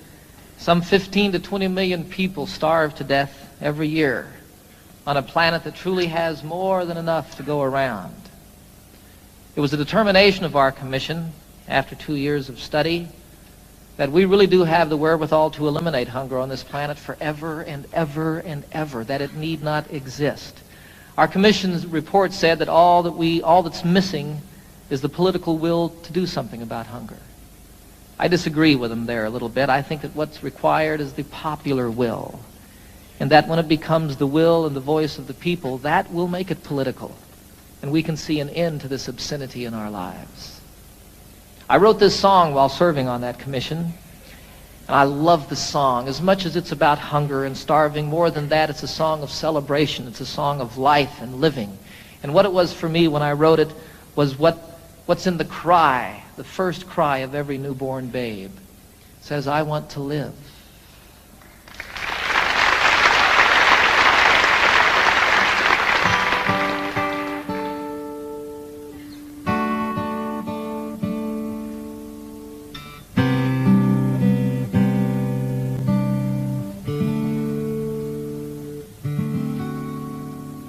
some 15 to 20 million people starve to death every year on a planet that truly has more than enough to go around. It was the determination of our commission, after 2 years of study, that we really do have the wherewithal to eliminate hunger on this planet forever and ever and ever, that it need not exist. Our commission's report said that all that's missing is the political will to do something about hunger. I disagree with them there a little bit. I think that what's required is the popular will, and that when it becomes the will and the voice of the people, that will make it political, and we can see an end to this obscenity in our lives. I wrote this song while serving on that commission, and I love the song. As much as it's about hunger and starving, more than that, it's a song of celebration. It's a song of life and living. And what it was for me when I wrote it was what's in the cry, the first cry of every newborn babe. It says, I want to live.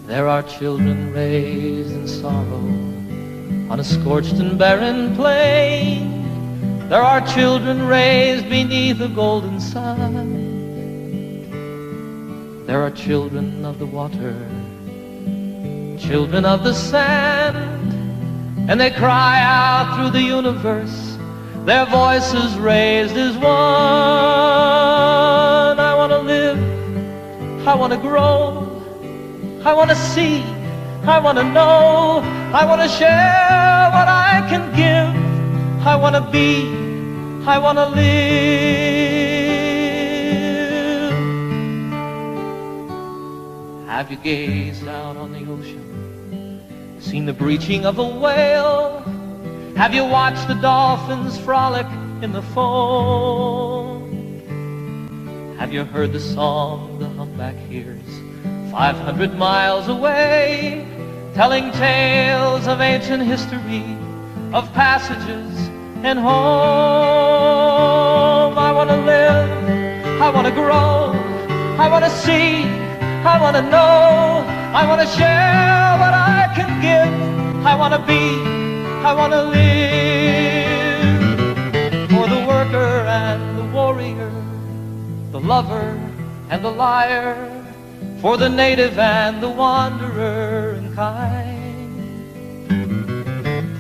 There are children raised in sorrow on a scorched and barren plain. There are children raised beneath a golden sun. There are children of the water, children of the sand, and they cry out through the universe, their voices raised as one. I want to live, I want to grow, I want to see, I want to know, I want to share what I can give, I want to be, I want to live. Have you gazed out on the ocean, seen the breaching of a whale? Have you watched the dolphins frolic in the foam? Have you heard the song the humpback hears 500 miles away, telling tales of ancient history, of passages and home? I want to live, I want to grow, I want to see, I want to know, I want to share what I can give, I want to be, I want to live. For the worker and the warrior, the lover and the liar, for the native and the wanderer and kind,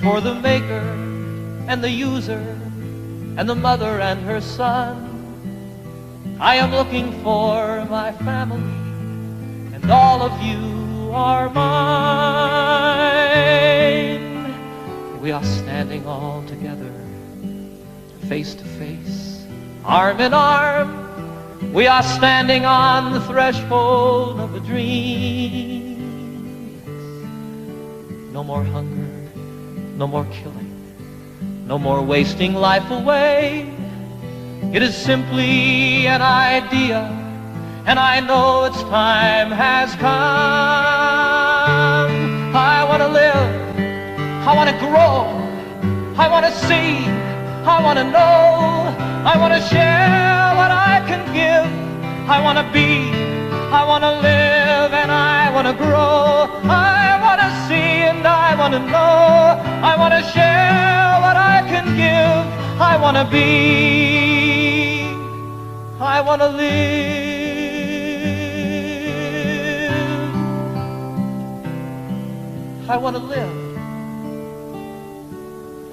for the maker and the user and the mother and her son, I am looking for my family, and all of you are mine. We are standing all together, face to face, arm in arm. We are standing on the threshold of a dream. No more hunger, no more killing, no more wasting life away. It is simply an idea, and I know its time has come. I want to live, I want to grow, I want to see, I want to know, I want to share what I can give, I want to be, I want to live, and I want to grow, I want to see and I want to know, I want to share what I can give, I want to be, I want to live, I want to live,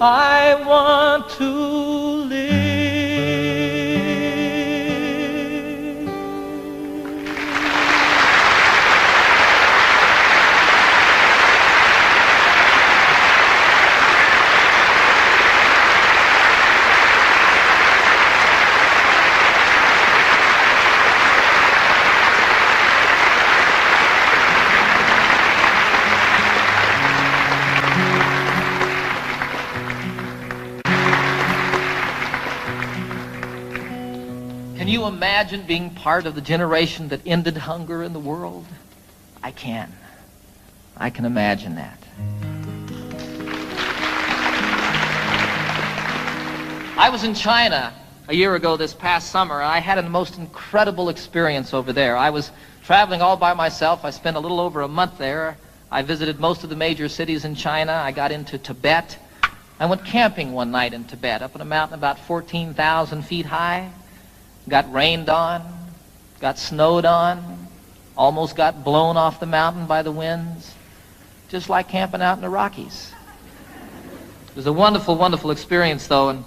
I want to live. Can you imagine being part of the generation that ended hunger in the world? I can. I can imagine that. I was in China a year ago this past summer, and I had a most incredible experience over there. I was traveling all by myself. I spent a little over a month there. I visited most of the major cities in China. I got into Tibet. I went camping one night in Tibet, up on a mountain about 14,000 feet high. Got rained on, got snowed on, almost got blown off the mountain by the winds, just like camping out in the Rockies. It was a wonderful, wonderful experience, though, and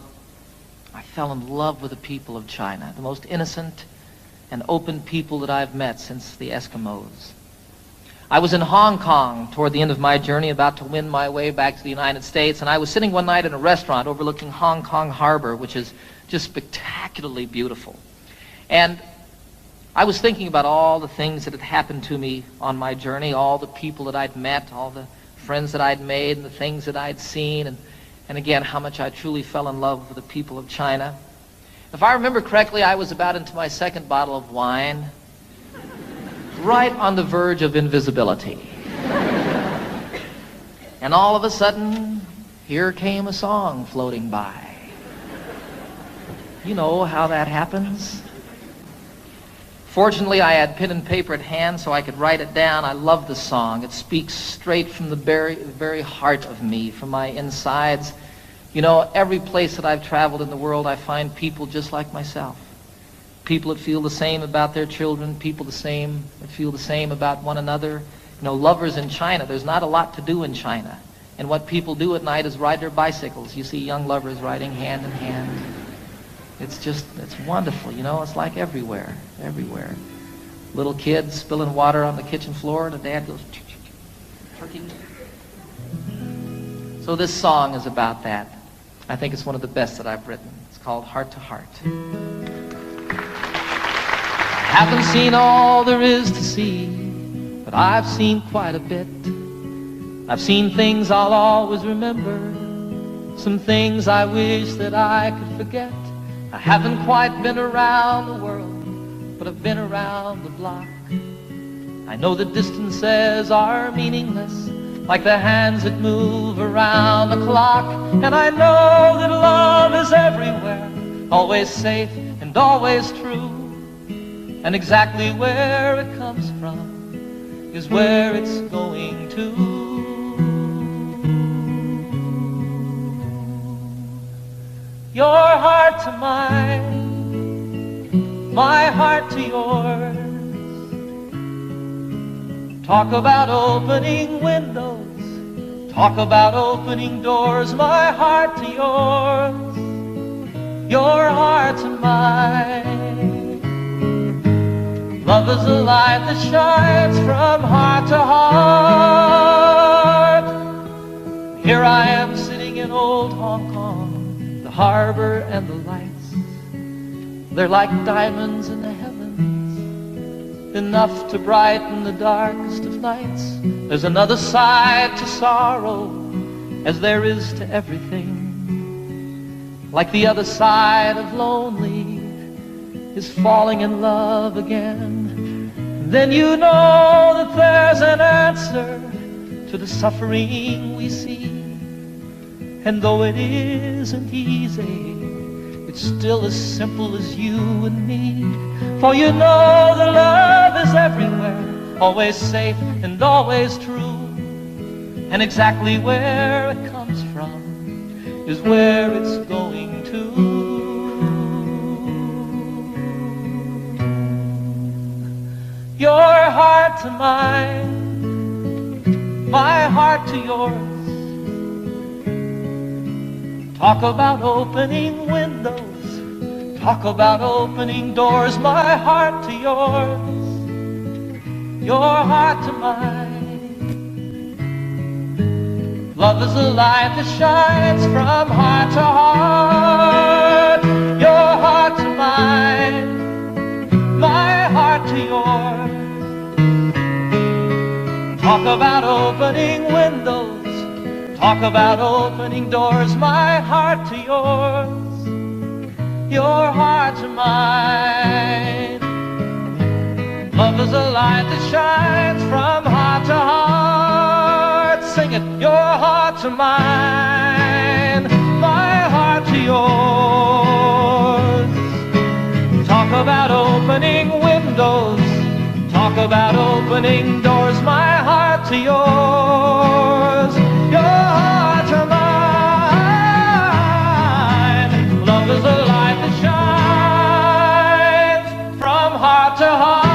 I fell in love with the people of China, the most innocent and open people that I've met since the Eskimos. I was in Hong Kong toward the end of my journey, about to win my way back to the United States, and I was sitting one night in a restaurant overlooking Hong Kong Harbor, which is just spectacularly beautiful. And I was thinking about all the things that had happened to me on my journey, all the people that I'd met, all the friends that I'd made, and the things that I'd seen, and again, how much I truly fell in love with the people of China. If I remember correctly, I was about into my second bottle of wine, right on the verge of invisibility. And all of a sudden, here came a song floating by. You know how that happens. Fortunately, I had pen and paper at hand so I could write it down. I love the song. It speaks straight from the very heart of me, from my insides. You know, every place that I've traveled in the world, I find people just like myself. People that feel the same about their children, people that feel the same about one another. You know, lovers in China, there's not a lot to do in China. And what people do at night is ride their bicycles. You see young lovers riding hand in hand. It's wonderful, you know, it's like everywhere. Little kids spilling water on the kitchen floor, and the dad goes, turkey. So this song is about that. I think it's one of the best that I've written. It's called Heart to Heart. I haven't seen all there is to see, but I've seen quite a bit. I've seen things I'll always remember, some things I wish that I could forget. I haven't quite been around the world, but I've been around the block. I know that distances are meaningless, like the hands that move around the clock. And I know that love is everywhere, always safe and always true. And exactly where it comes from is where it's going to. Your heart to mine, my heart to yours. Talk about opening windows, talk about opening doors. My heart to yours, your heart to mine. Love is a light that shines from heart to heart. Here I am sitting in old Hong Kong, the harbor and the lights, they're like diamonds in the heavens, enough to brighten the darkest of nights. There's another side to sorrow, as there is to everything. Like the other side of lonely is falling in love again. Then you know that there's an answer to the suffering we see. And though it isn't easy, it's still as simple as you and me. For you know that love is everywhere, always safe and always true. And exactly where it comes from is where it's going to. Your heart to mine, my heart to yours. Talk about opening windows, talk about opening doors. My heart to yours, your heart to mine. Love is a light that shines from heart to heart. Your heart to mine, my heart to yours. Talk about opening windows, talk about opening doors. My heart to yours, your heart to mine. Love is a light that shines from to heart, sing it, your heart to mine, my heart to yours. Talk about opening windows, talk about opening doors, my heart to yours, your heart to mine. Love is a light that shines from heart to heart.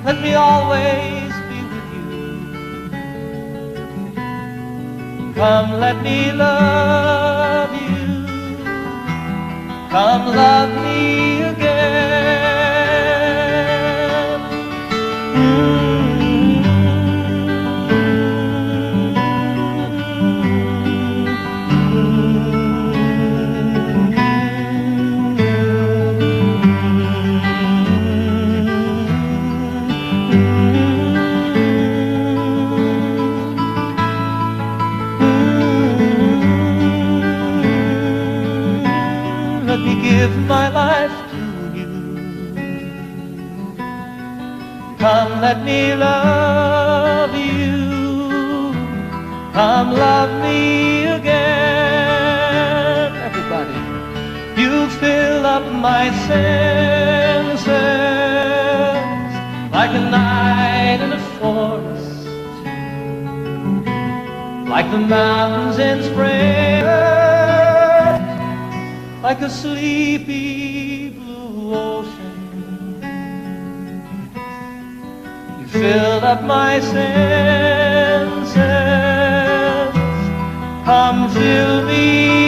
Let me always be with you. Come, let me love you. Come, love me again. Let me give my life to you. Come, let me love you. Come, love me again. Everybody, you fill up my senses like a night in a forest, like the mountains in spring, like a sleepy blue ocean. You fill up my senses. Come fill me